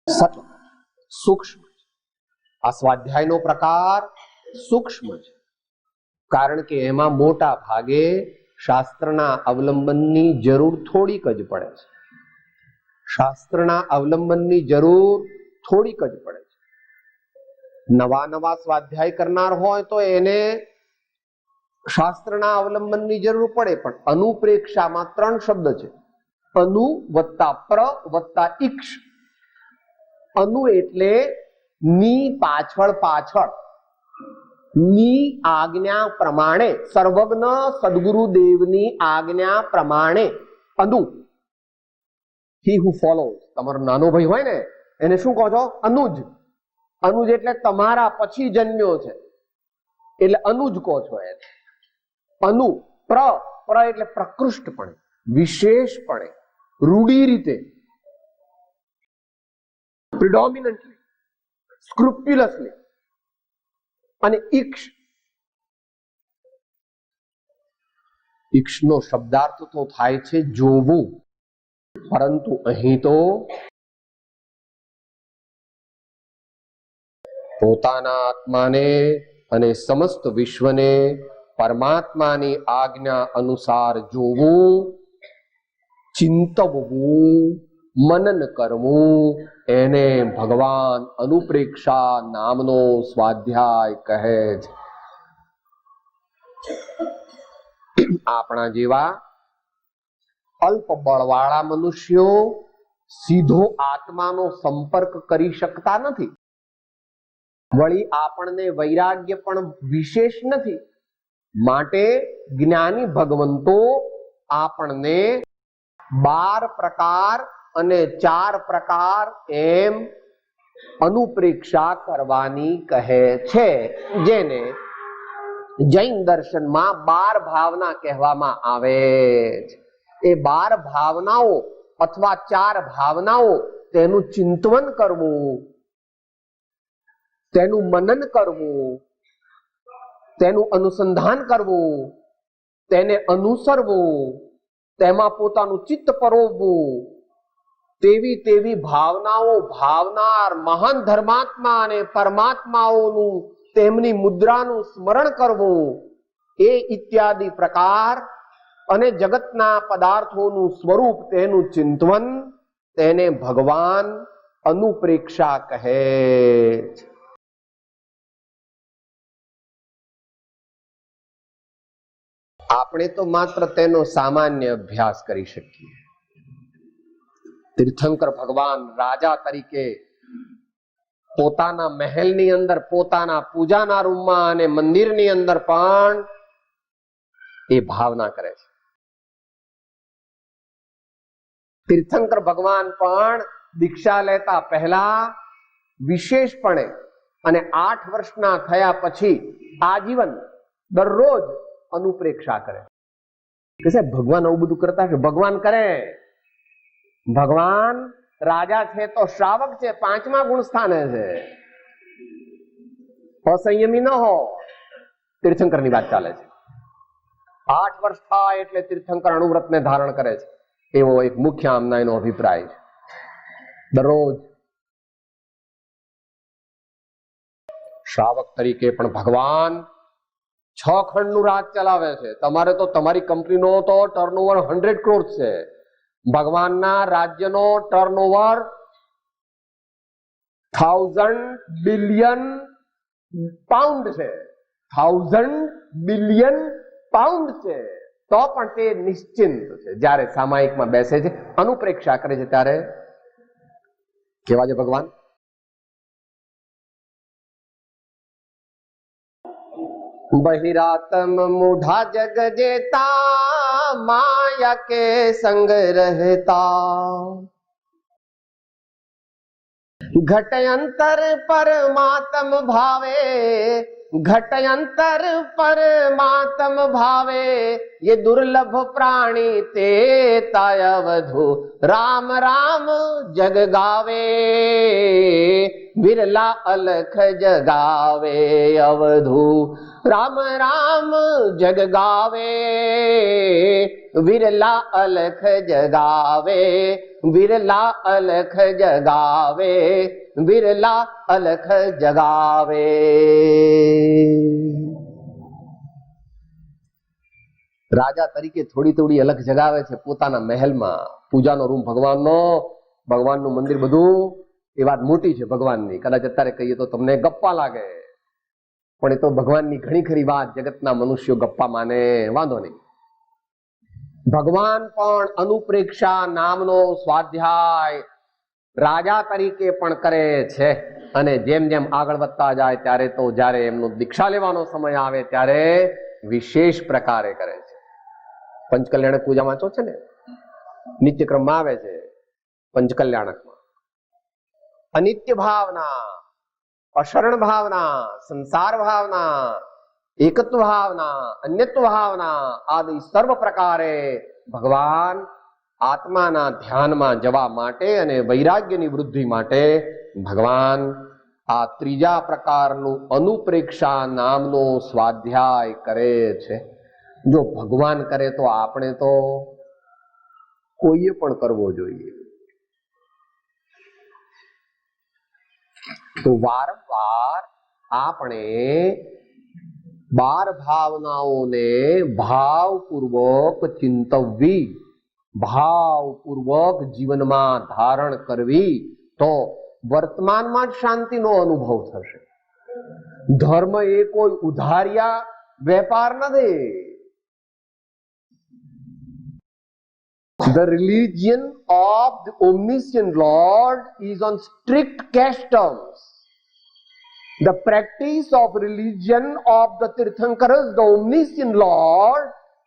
સતત સૂક્ષ્મ. આ સ્વાધ્યાયનો પ્રકાર સૂક્ષ્મ છે, કારણ કે એમાં મોટા ભાગે શાસ્ત્રના અવલંબનની જરૂર થોડીક જ પડે છે. શાસ્ત્રના અવલંબનની જરૂર થોડીક જ પડે છે. નવા નવા સ્વાધ્યાય કરનાર હોય તો એને શાસ્ત્રના અવલંબનની જરૂર પડે, પણ અનુપ્રેક્ષામાં 3 શબ્દ છે, અનુ વત્તા પ્ર વત્તા ઈક્ષ. અનુ એટલે ની પાછળ પાછળ, ની આજ્ઞા પ્રમાણે, સર્વજ્ઞ સદગુરુદેવની આજ્ઞા પ્રમાણે. અનુ, he who follows. તમારો નાનો ભાઈ હોય ને એને શું કહો છો? અનુજ. અનુજ એટલે તમારા પછી જન્મ્યો છે એટલે અનુજ કહો છો એને. અનુ. પ્ર એટલે પ્રકૃષ્ટપણે, વિશેષપણે, રૂઢી રીતે, પ્રિડોમિનન્ટલી, સ્ક્રુપ્યુલસલી. અને ઈક્ષ, ઈક્ષનો શબ્દાર્થ તો થાય છે જોવું, પરંતુ અહીં તો પોતાના આત્માને અને સમસ્ત વિશ્વને પરમાત્માની આજ્ઞા અનુસાર જોવું, ચિંતવવું, મનન કરવું, એને ભગવાન અનુપ્રેક્ષા નામનો સ્વાધ્યાય કહે છે. આપણા જેવા અલ્પ બળવાળા મનુષ્યો સીધો આત્માનો સંપર્ક કરી શકતા નથી. વળી આપણને વૈરાગ્ય પણ વિશેષ નથી. માટે જ્ઞાની ભગવંતો આપણને 12 પ્રકાર અને 4 પ્રકાર એમ અનુપ્રેક્ષા કરવાની કહે છે, જેને જૈન દર્શનમાં 12 ભાવના કહેવામાં આવે છે. એ 12 ભાવનાઓ અથવા 4 ભાવનાઓ, તેનું ચિંતન કરવું, તેનું મનન કરવું, તેનું અનુસંધાન કરવું, તેને અનુસરવું, તેમાં પોતાનું ચિત્ત પરોવવું, તેવી ભાવનાઓ ભાવનાર મહાન ધર્માત્મા અને પરમાત્માઓનું, તેમની મુદ્રાનું સ્મરણ કરવું, એ ઇત્યાદિ પ્રકાર અને જગતના પદાર્થોનું સ્વરૂપ, તેનું ચિંતન, તેને ભગવાન અનુપ્રેક્ષા કહે છે. આપણે તો માત્ર તેનો સામાન્ય અભ્યાસ કરી શકીએ. તીર્થંકર ભગવાન રાજા તરીકે પોતાના મહેલની અંદર, પોતાના પૂજાના રૂમમાં અને મંદિરની અંદર પણ એ ભાવના કરે છે. તીર્થંકર ભગવાન પણ દીક્ષા લેતા પહેલા વિશેષપણે અને 8 વર્ષના થયા પછી આજીવન દરરોજ અનુપ્રેક્ષા કરે. કે ભગવાન આવું બધું કરતા છે? ભગવાન કરે. ભગવાન રાજા છે તો શ્રાવક છે, 5મા ગુણ સ્થાને છે. અસંયમી ન હો. તીર્થંકર ની વાત ચાલે છે. 8 વર્ષ થાય એટલે તીર્થંકર અણુવ્રતને ધારણ કરે છે, એવો એક મુખ્ય આમના એનો અભિપ્રાય છે. દરરોજ શ્રાવક તરીકે પણ ભગવાન 6 ખંડનું રાજ ચલાવે છે. તમારે તો તમારી કંપનીનો તો ટર્નઓવર 100 કરોડ છે. ભગવાનના રાજ્યનો ટર્નઓવર 1000 બિલિયન પાઉન્ડ છે. 1000 બિલિયન પાઉન્ડ છે. તો પણ તે નિશ્ચિંત છે. જ્યારે સામાયિકમાં બેસે છે, અનુપ્રેક્ષા કરે છે, ત્યારે કેવા છે ભગવાન? बहिरातम मूढ़ा जग जेता, माया के संग रहता, घट अंतर परमात्म भावे, घट अंतर परमात्म भावे, ये दुर्लभ प्राणी ते तायवधु, राम राम जग गावे, विरला अलख जगावे अवधु, राम राम जग गावे, विरला अलख जगावे, विरला अलख जगावे, विरला अलख जगावे. રાજા તરીકે થોડી થોડી અલખ જગાવે છે પોતાના મહેલમાં. પૂજાનો રૂમ ભગવાનનો, ભગવાનનું મંદિર, બધું એ વાત મોટી છે ભગવાનની. કદાચ અત્યારે કહીએ તો તમને ગપ્પા લાગે, પણ એ તો ભગવાનની ઘણી ખરી વાત. જગતના મનુષ્યો ગપ્પા માને, વાંધો નહીં. ભગવાન પણ અનુપ્રેક્ષા નામનો સ્વાધ્યાય રાજા તરીકે પણ કરે છે. અને જેમ જેમ આગળ વધતા જાય ત્યારે તો જ્યારે એમનો દીક્ષા લેવાનો સમય આવે ત્યારે વિશેષ પ્રકારે કરે છે. પંચકલ્યાણક પૂજા વાંચો છે ને, નિત્યક્રમમાં આવે છે પંચકલ્યાણકમાં. અનિત્ય ભાવના, અશરણ ભાવના, સંસાર ભાવના, એકત્વ ભાવના, અન્યત્વ ભાવના આદિ સર્વ પ્રકારે ભગવાન આત્માના ધ્યાનમાં જવા માટે અને વૈરાગ્યની વૃદ્ધિ માટે ભગવાન આ ત્રીજા પ્રકારનું અનુપ્રેક્ષા નામનો સ્વાધ્યાય કરે છે. જો ભગવાન કરે તો આપણે તો કોઈએ પણ કરવો જોઈએ. તો વારંવાર આપણે 12 ભાવનાઓને ભાવપૂર્વક ચિંતવવી, ભાવપૂર્વક જીવનમાં ધારણ કરવી, તો વર્તમાનમાં જ શાંતિનો અનુભવ થશે. ધર્મ એ કોઈ ઉધારિયા વેપાર નથી. The religion of the omniscient Lord is on strict caste terms. The practice of religion of the Tirthankaras, the omniscient Lord,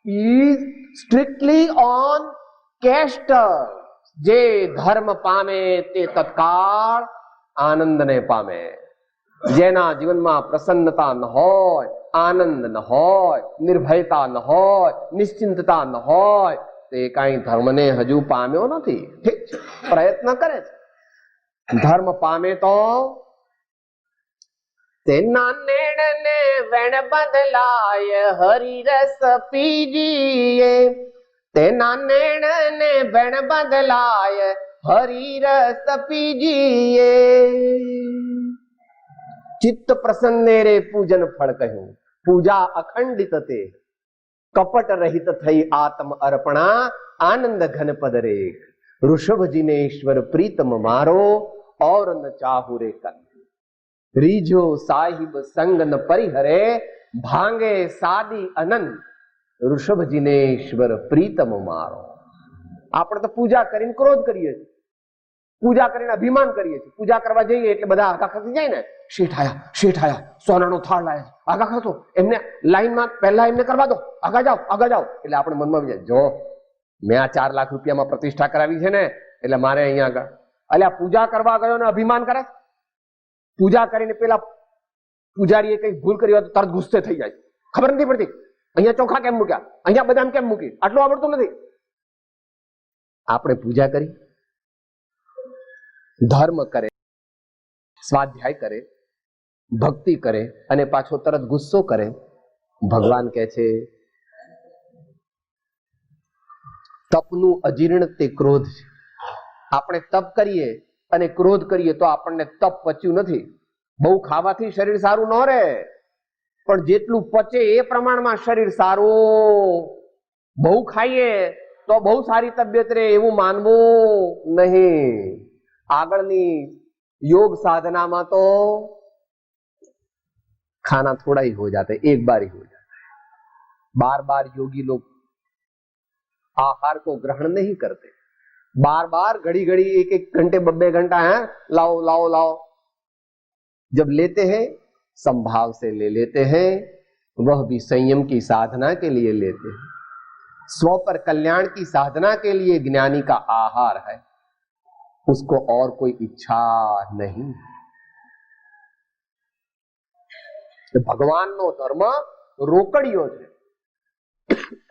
is strictly on caste terms. જે ધર્મ પામે તે તત્કાળ આનંદને પામે. જેના જીવનમાં પ્રસન્નતા ન હોય, આનંદ ન હોય, નિર્ભયતા ન હોય, નિશ્ચિંતતા ન હોય, તે કઈ ધર્મને હજુ પામ્યો નથી. ઠીક છે, પ્રયત્ન કરે છે. ધર્મ પામે તો તેના નેણને વેણ બદલાય, હરિરસ પીજીએ. તેના નેણને વેણ બદલાય, હરિરસ પીજીએ. ચિત્ત પ્રસન્ને રે પૂજન ફળ કહ્યું. પૂજા અખંડિત તે, કપટ રહિત થઈ આત્મ અર્પણા, આનંદ ઘન પદ રે. ઋષભજીને ઈશ્વર પ્રીતમ મારો, ઓર ન ચાહુ રે કન. રીજો સાહિબ સંગ ન પરિહરે, ભાંગે સાદી અનંત. ઋષભજીને ઈશ્વર પ્રીતમ મારો. આપણે તો પૂજા કરીને ક્રોધ કરીએ છીએ, પૂજા કરીને અભિમાન કરીએ છીએ. પૂજા કરવા જઈએ એટલે બધા આગા ખસી જાય ને, શેઠ આયા, સોનાનો થાળ લાયા, આગા ખસો, એમને લાઈનમાં પહેલા એમને કરવા દો, આગા જાઓ. એટલે આપણે મનમાં વિચાર, જો મેં આ 4 લાખ રૂપિયામાં પ્રતિષ્ઠા કરાવી છે ને, એટલે મારે અહીંયા આગળ. અલ્યા પૂજા કરવા ગયો ને અભિમાન કરે. પૂજા કરીને પેલા પૂજારીએ કઈ ભૂલ કરી હોય તો તરત ગુસ્સે થઈ જાય. ખબર નથી પડતી, અહીંયા ચોખા કેમ મૂક્યા, અહીંયા બદામ કેમ મૂકી, આટલું આવડતું નથી. આપણે પૂજા કરી, ધર્મ કરે, સ્વાધ્યાય કરે, ભક્તિ કરે અને પાછો તરત ગુસ્સો કરે. ભગવાન કહે છે તપનું અજીર્ણ તે ક્રોધ છે. આપણે તપ કરીએ અને ક્રોધ કરીએ તો આપણને તપ પચ્યું નથી. બહુ ખાવાથી શરીર સારું ન રહે. પણ જેટલું પચે એ પ્રમાણમાં શરીર સારું. બહુ ખાઈએ તો બહુ સારી તબિયત રહે એવું માનવું નહીં. આગળની योग साधना में तो खाना थोड़ा ही हो जाता है, एक बार ही हो जाता है. बार बार योगी लोग आहार को ग्रहण नहीं करते. बार बार घड़ी घड़ी एक एक घंटे बब्बे घंटा है लाओ लाओ लाओ. जब लेते हैं संभाव से ले लेते हैं, वह भी संयम की साधना के लिए लेते हैं. स्व पर कल्याण की साधना के लिए ज्ञानी का आहार है, उसको और कोई इच्छा नहीं. ભગવાનનો ધર્મ રોકડિયો છે.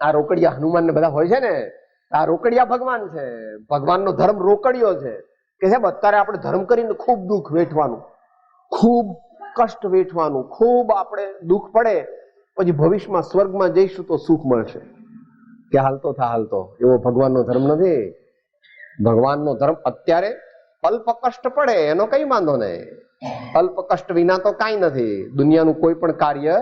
આ રોકડિયા હનુમાન ને બધા હોય છે ને, આ રોકડિયા ભગવાન છે. ભગવાનનો ધર્મ રોકડિયો છે કે સાહેબ અત્યારે આપણે ધર્મ કરીને ખૂબ દુઃખ વેઠવાનું, ખૂબ કષ્ટ વેઠવાનું, ખૂબ આપણે દુઃખ પડે, પછી ભવિષ્યમાં સ્વર્ગમાં જઈશું તો સુખ મળશે. કે હાલતો થા હાલતો, એવો ભગવાનનો ધર્મ નથી. ભગવાનનો ધર્મ અત્યારે અલ્પ કષ્ટ પડે એનો કઈ વાંધો નહીં. અલ્પ કષ્ટ વિના તો કઈ નથી. દુનિયાનું કોઈ પણ કાર્ય,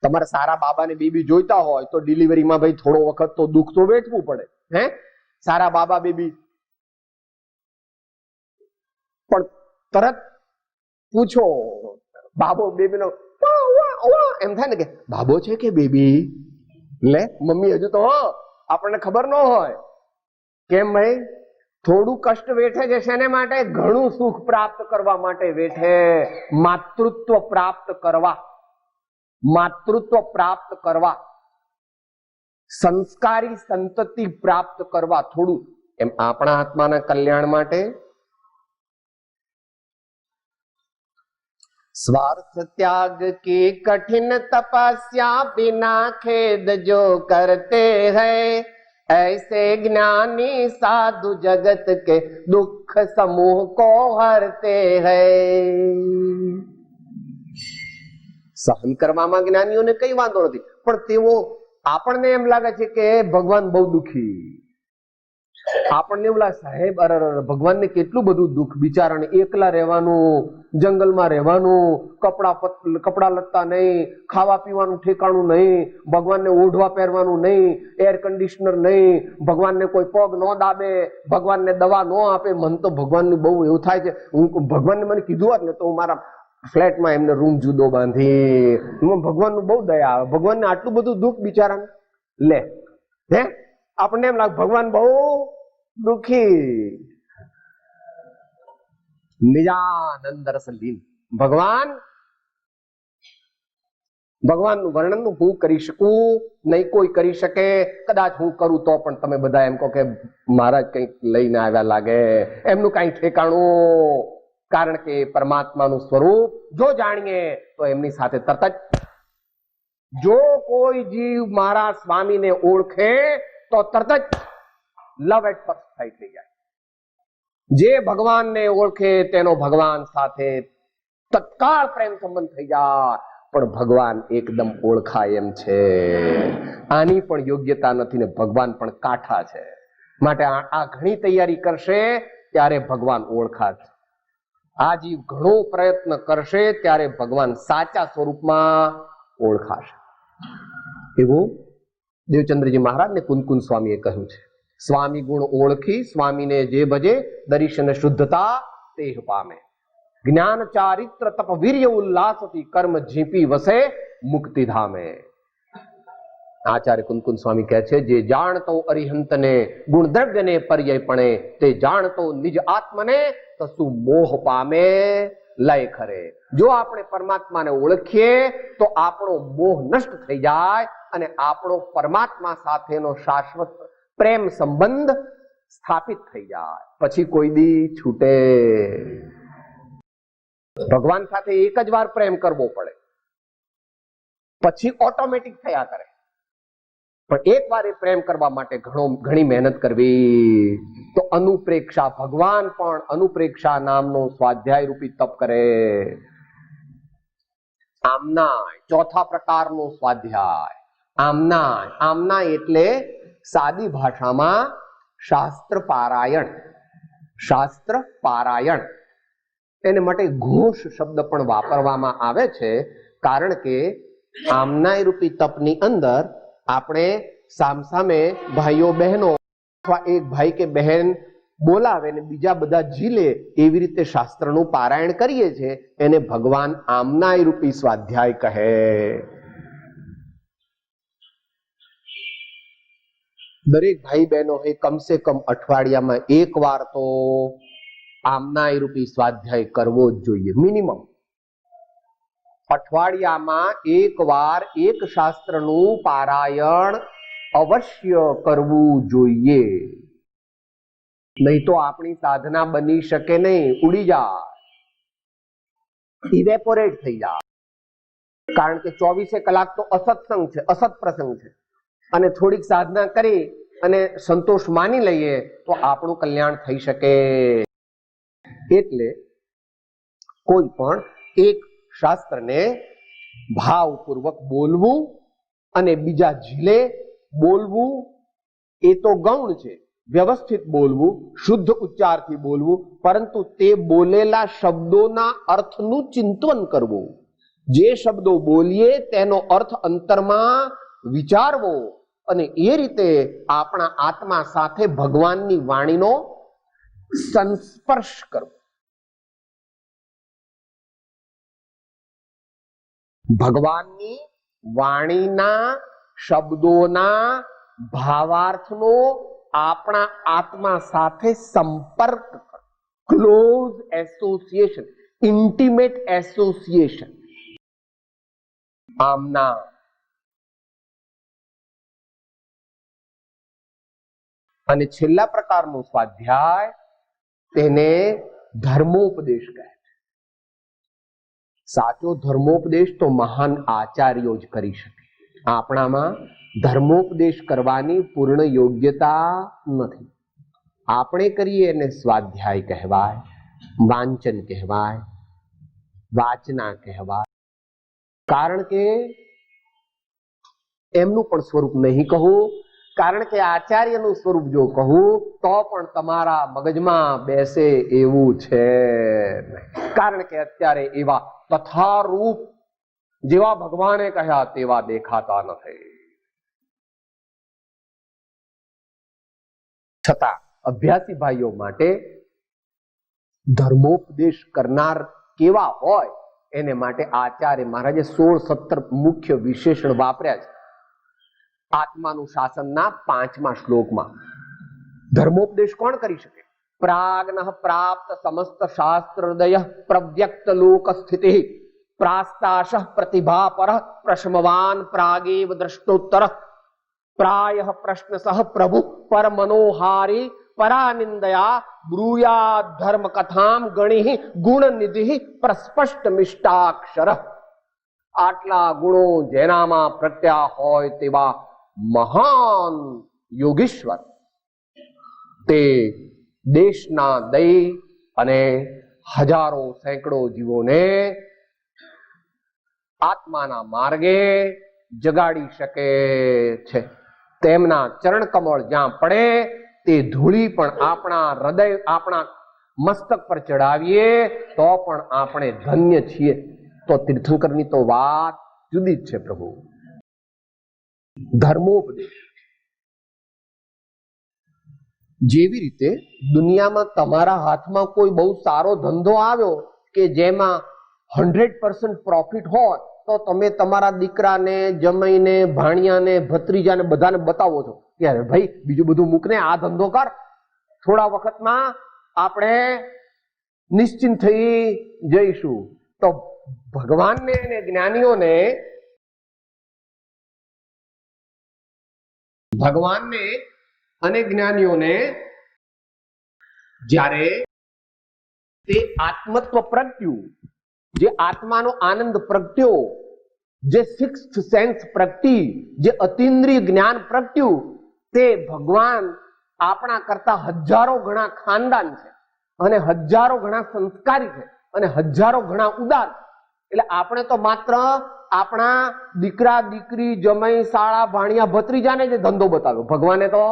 તમારે સારા બાબાને બેબી જોઈતા હોય તો ડિલિવરીમાં ભાઈ થોડો વખત તો દુઃખ તો વેઠવું પડે. હે સારા બાબા બેબી, પણ તરત પૂછો બાબો બેબીનો એમ થાય ને કે બાબો છે કે બેબી, લે મમ્મી હજુ તો આપણને ખબર ન હોય. કેમ ભાઈ? થોડું કષ્ટ વેઠે છે શેને માટે? ઘણું સુખ પ્રાપ્ત કરવા માટે વેઠે. માતૃત્વ પ્રાપ્ત કરવા, માતૃત્વ પ્રાપ્ત કરવા, સંસ્કારી સંતતિ પ્રાપ્ત કરવા. થોડું એમ આપણા આત્માના કલ્યાણ માટે स्वार्थ त्याग की कठिन तपस्या बिना खेद जो करते हैं, ऐसे ज्ञानी साधु जगत के दुख समूह को हरते हैं. સહન કરવામાં જ્ઞાનીઓને કઈ વાંધો નથી, પણ તેઓ આપણને એમ લાગે છે કે ભગવાન બહુ દુઃખી. આપણને એવું લાગે સાહેબ અરે ભગવાનને કેટલું બધું દુઃખ, બિચારાને એકલા રહેવાનું, જંગલમાં રહેવાનું, કપડા લત્તા નહીં, ખાવા પીવાનું ઠેકાણું નહીં, ભગવાનને ઓઢવા પહેરવાનું નહીં, એર કન્ડિશનર નહીં, ભગવાનને કોઈ પગ ન દાબે, ભગવાનને દવા ન આપે. મન તો ભગવાનને બહુ એવું થાય છે, હું ભગવાનને મને કીધું હોત ને તો હું મારા ફ્લેટમાં એમને રૂમ જુદો બાંધી. ભગવાનનું બહુ દયા આવે. ભગવાનને આટલું બધું દુઃખ બિચારાને લે. હે આપણને એમ લાગે ભગવાન બહુ દુઃખી. નિજાનંદ રસ લીન ભગવાનનું વર્ણન હું કરી શકું નહીં, કોઈ કરી શકે. કદાચ હું કરું તો પણ તમે બધા એમ કહો કે મહારાજ કંઈક લઈને આવ્યા લાગે, એમનું કઈ ઠેકાણું. કારણ કે પરમાત્માનું સ્વરૂપ જો જાણીએ તો એમની સાથે તરત જ, જો કોઈ જીવ મારા સ્વામીને ઓળખે તો તરત જ લવ એટ ફર્સ્ટ સાઇટ થઈ જાય. જે ભગવાનને ઓળખે તેનો ભગવાન સાથે તત્કાળ પ્રેમ સંબંધ થઈ જાય. પણ ભગવાન એકદમ ઓળખાય એમ છે, આની પણ યોગ્યતા નથી ને ભગવાન પણ કાઠા છે. માટે આ ઘણી તૈયારી કરશે ત્યારે ભગવાન ઓળખાશે. આ જીવ ઘણો પ્રયત્ન કરશે ત્યારે ભગવાન સાચા સ્વરૂપમાં ઓળખાશે. એવું દેવચંદ્રજી મહારાજ ને કુનકુન સ્વામીએ કહ્યું છે. સ્વામી ગુણ ઓળખી સ્વામીને જે ભજે, દર્શન શુદ્ધતા તેહ પામે. જ્ઞાન ચારિત્ર તપ વીર્ય ઉલ્લાસથી કર્મ ઝીપી વસે મુક્તિ ધામે. આચાર્ય કુનકુન સ્વામી કહે છે, જે જાણતો અરિહંતને ગુણ દ્રવ્યને પર્યયપણે, તે જાણતો નિજ આત્મને તસુ મોહ પામે લય ખરે. જો આપણે પરમાત્માને ઓળખીએ તો આપણો મોહ નષ્ટ થઈ જાય અને આપણો પરમાત્મા સાથેનો શાશ્વત પ્રેમ સંબંધ સ્થાપિત થઈ જાય. પછી કોઈ દી છૂટે. ભગવાન સાથે એક જ વાર પ્રેમ કરવો પડે, પછી ઓટોમેટિક થયા કરે. પણ એક વાર એ પ્રેમ કરવા માટે ઘણી મહેનત કરવી. તો અનુપ્રેક્ષા, ભગવાન પણ અનુપ્રેક્ષા નામનો સ્વાધ્યાય રૂપી તપ કરે. આમનાય, ચોથા પ્રકારનો સ્વાધ્યાય આમનાય. આમનાય એટલે સાદી ભાષામાં શાસ્ત્ર પારાયણ. શાસ્ત્ર પારાયણ એને માટે ઘોષ શબ્દ પણ વાપરવામાં આવે છે, કારણ કે આમનાય રૂપી તપની અંદર આપણે સામસામે ભાઈઓ બહેનો અથવા એક ભાઈ કે બહેન બોલાવે ને બીજા બધા ઝીલે એવી રીતે શાસ્ત્રનું પારાયણ કરીએ છીએ, એને ભગવાન આમનાય રૂપી સ્વાધ્યાય કહે. દરેક ભાઈ બહેનો એ કમસે કમ અઠવાડિયામાં એક વાર તો આમનાય રૂપી સ્વાધ્યાય કરવો જ જોઈએ. મિનિમમ અઠવાડિયામાં એક વાર એક શાસ્ત્રનું પારાયણ અવશ્ય કરવું જોઈએ. નહીં તો આપણી સાધના બની શકે નહીં, ઉડી જાય, ઇવેપોરેટ થઈ જાય. કારણ કે 24 કલાક તો અસત્સંગ છે, અસત પ્રસંગ છે, અને થોડીક સાધના કરી અને સંતોષ માની લઈએ તો આપણું કલ્યાણ થઈ શકે. એટલે કોઈ પણ એક શાસ્ત્રને ભાવપૂર્વક બોલવું અને બીજા ઝીલે બોલવું એ તો ગૌણ છે. વ્યવસ્થિત બોલવું, શુદ્ધ ઉચ્ચારથી બોલવું, પરંતુ તે બોલેલા શબ્દોના અર્થનું ચિંતન કરવું. જે શબ્દો બોલીએ તેનો અર્થ અંતરમાં વિચારવો અને એ રીતે આપણા આત્મા સાથે ભગવાનની વાણીનો સંસ્પર્શ કરવો. ભગવાનની વાણીના શબ્દોના ભાવાર્થનો આપણા આત્મા સાથે સંપર્ક કરો. Close association, intimate association. આમના અને છેલ્લા પ્રકારનું સ્વાધ્યાય તેને ધર્મોપદેશ કહે છે. સાચો ધર્મોપદેશ તો મહાન આચાર્યો જ કરી શકે. આપણામાં ધર્મોપદેશ કરવાની પૂર્ણ યોગ્યતા નથી. આપણે કરીએ એને સ્વાધ્યાય કહેવાય, વાંચન કહેવાય, વાચના કહેવાય. કારણ કે એમનું પણ સ્વરૂપ નહીં કહું, કારણ કે આચાર્યનું સ્વરૂપ જો કહું તો પણ તમારા મગજમાં બેસે એવું છે. કારણ કે અત્યારે એવા તથારૂપ જેવા ભગવાને કહ્યા તેવા દેખાતા નથી. છતાં અભ્યાસી ભાઈઓ માટે ધર્મોપદેશ કરનાર કેવા હોય એને માટે આચાર્ય મહારાજે 16-17 મુખ્ય વિશેષણ વાપર્યા છે. આત્માનું શાસનના 5મા શ્લોકમાં ધર્મોપદેશ કોણ કરી શકે? પ્રાગ્નઃ પ્રાપ્ત સમસ્ત શાસ્ત્રદય પ્રવ્યક્ત લોક સ્થિતિ પ્રાસ્તાશ પ્રતિભાપર પ્રશ્મવાન પ્રાગેવ દ્રષ્ટોત્તર પ્રાયઃ પ્રશ્નસઃ પ્રભુ પરમનોહારી પરાનિંદયા બ્રૂયાદ ધર્મ કથામ ગણિ ગુણનિધિ પ્રસ્પષ્ટ મિષ્ટાક્ષર. આટલા ગુણો જેનામાં પ્રત્યા હોય તેવા મહાન યોગીશ્વર તે દેશના દઈ અને હજારો સેંકડો જીવોને આત્માના માર્ગે જગાડી શકે છે. તેમના ચરણ કમળ જ્યાં પડે તે ધૂળી પણ આપણા હૃદય, આપણા મસ્તક પર ચડાવીએ તો પણ આપણે ધન્ય છીએ. તો તીર્થંકરની તો વાત જુદી જ છે. પ્રભુ ધર્મોપદેશ જેવી રીતે દુનિયામાં તમારા હાથમાં કોઈ બહુ સારો ધંધો આવ્યો કે જેમાં 100% પ્રોફિટ હોય તો તમે તમારા દીકરાને, જમાઈને, ભાણિયાને, ભત્રીજાને બધાને બતાવો છો કે ભાઈ બીજું બધું મૂકને, આ ધંધો કર. થોડા વખતમાં આપણે નિશ્ચિંત થઈ જઈશું. તો ભગવાનને અને જ્ઞાનીઓને જ્યારે તે આત્મત્વ પ્રગટ્યું, જે આત્માનો આનંદ પ્રગટ્યો, જે સિક્સ્થ સેન્સ પ્રગટી, જે અતિન્દ્રિય જ્ઞાન પ્રગટ્યું, તે ભગવાન આપણા કરતા હજારો ગણા ખાનદાન છે અને હજારો ગણા સંસ્કારી છે અને હજારો ગણા ઉદાર છે. એટલે આપણે તો માત્ર આપણા દીકરા, દીકરી, જમાઈ, શાળા, ભાણિયા, ભત્રીજાને જે ધંધો બતાવ્યો. ભગવાને તો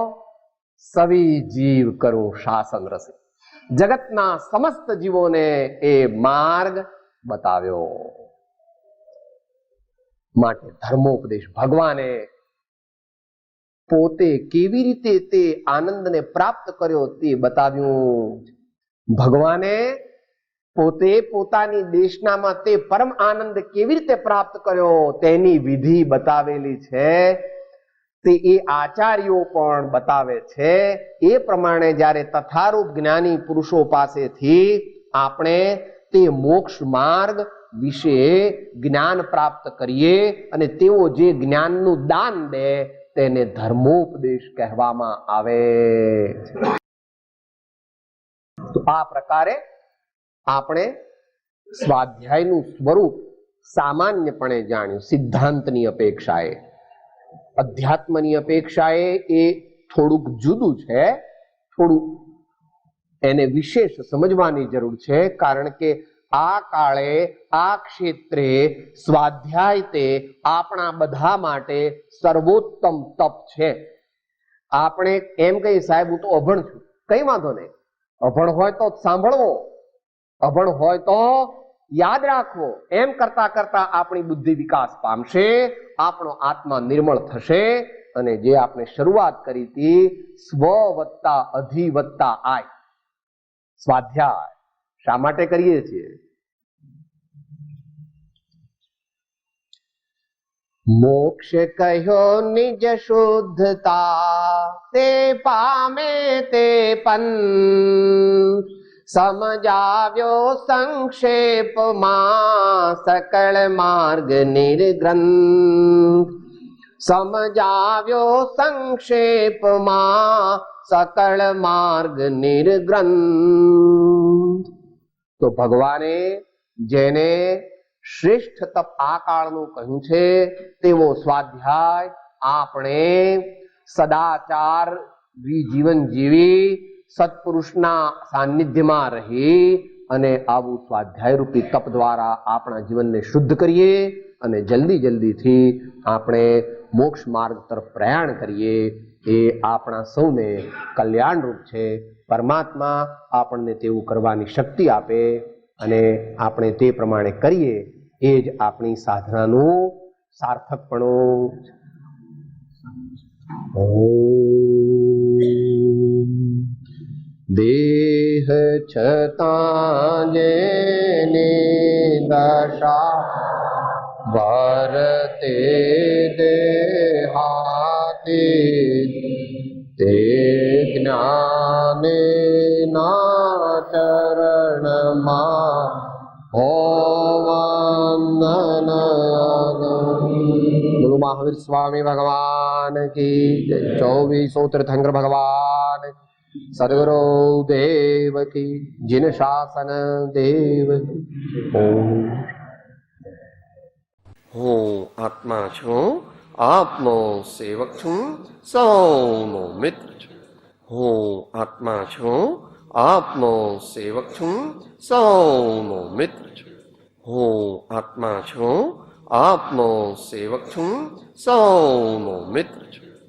સવી જીવ કરો શાસન રસે. જગતના સમસ્ત જીવોને એ માર્ગ બતાવ્યો. માટે ધર્મોપદેશ ભગવાને પોતે કેવી રીતે તે આનંદને પ્રાપ્ત કર્યો તે બતાવ્યું. ભગવાને પોતે પોતાની દેશનામાં તે પરમ આનંદ કેવી રીતે પ્રાપ્ત કર્યો તેની વિધિ બતાવેલી છે. તે એ આચાર્યો પણ બતાવે છે. એ પ્રમાણે જ્યારે તથારૂપ જ્ઞાની પુરુષો પાસેથી આપણે તે મોક્ષ માર્ગ વિશે જ્ઞાન પ્રાપ્ત કરીએ અને તેઓ જે જ્ઞાનનું દાન દે તેને ધર્મોપદેશ કહેવામાં આવે છે. તો આ પ્રકારે આપણે સ્વાધ્યાયનું સ્વરૂપ સામાન્યપણે જાણ્યું. સિદ્ધાંતની અપેક્ષાએ, અધ્યાત્મની અપેક્ષાએ એ થોડુંક જુદું છે. થોડું એને વિશેષ સમજવાની જરૂર છે. કારણ કે આ કાળે આ ક્ષેત્રે સ્વાધ્યાય તે આપણા બધા માટે સર્વોત્તમ તપ છે. આપણે એમ કહીએ સાહેબ હું તો અભણ છું, કઈ વાંધો નહીં. અભણ હોય તો સાંભળવો, અભણ હોય તો યાદ રાખવો. એમ કરતા કરતા આપણી બુદ્ધિ વિકાસ પામશે, આપણો આત્મા નિર્મળ થશે અને જે આપણે શરૂઆત કરી હતી સ્વ વત્તા અધિ વત્તા આય સ્વાધ્યાય શા માટે કરીએ છીએ? મોક્ષ કહ્યો નિજ શુદ્ધતા તે પામે તે પન સમજાવ્યો સંક્ષેપમાં સકળ માર્ગ નિર્ગ્રંથ. સમજાવ્યો સંક્ષેપમાં સકળ માર્ગ નિર્ગ્રંથ. તો ભગવાને જેને શ્રેષ્ઠ તપ આ કાળનું કહ્યું છે તેવો સ્વાધ્યાય આપણે સદાચાર જીવન જીવી સત્પુરુષના સાનિધ્યમાં રહી અને આવું સ્વાધ્યાય રૂપી તપ દ્વારા આપણા જીવનને શુદ્ધ કરીએ અને જલ્દી જલ્દીથી આપણે મોક્ષ માર્ગ તરફ પ્રયાણ કરીએ. એ આપણા સૌને કલ્યાણરૂપ છે. પરમાત્મા આપણને તેવું કરવાની શક્તિ આપે અને આપણે તે પ્રમાણે કરીએ એ જ આપણી સાધનાનું સાર્થકપણું. દેહ છતાં જેની દશા ભરતે દેહાતી તે જ્ઞાને ના ચરણમાં બોલો મહાવીર સ્વામી ભગવાન કી જય. 24 તીર્થંકર ભગવાન, સદગુરુ દેવ કી, જીન શાસન દેવ. હું આત્મા છું, આપનો સેવક છું, સૌનો મિત્ર છું. હું આત્મા છું, આપનો સેવક છું, સૌનો મિત્ર છું. હું આત્મા છું, આપનો સેવક છું, સૌનો મિત્ર છું.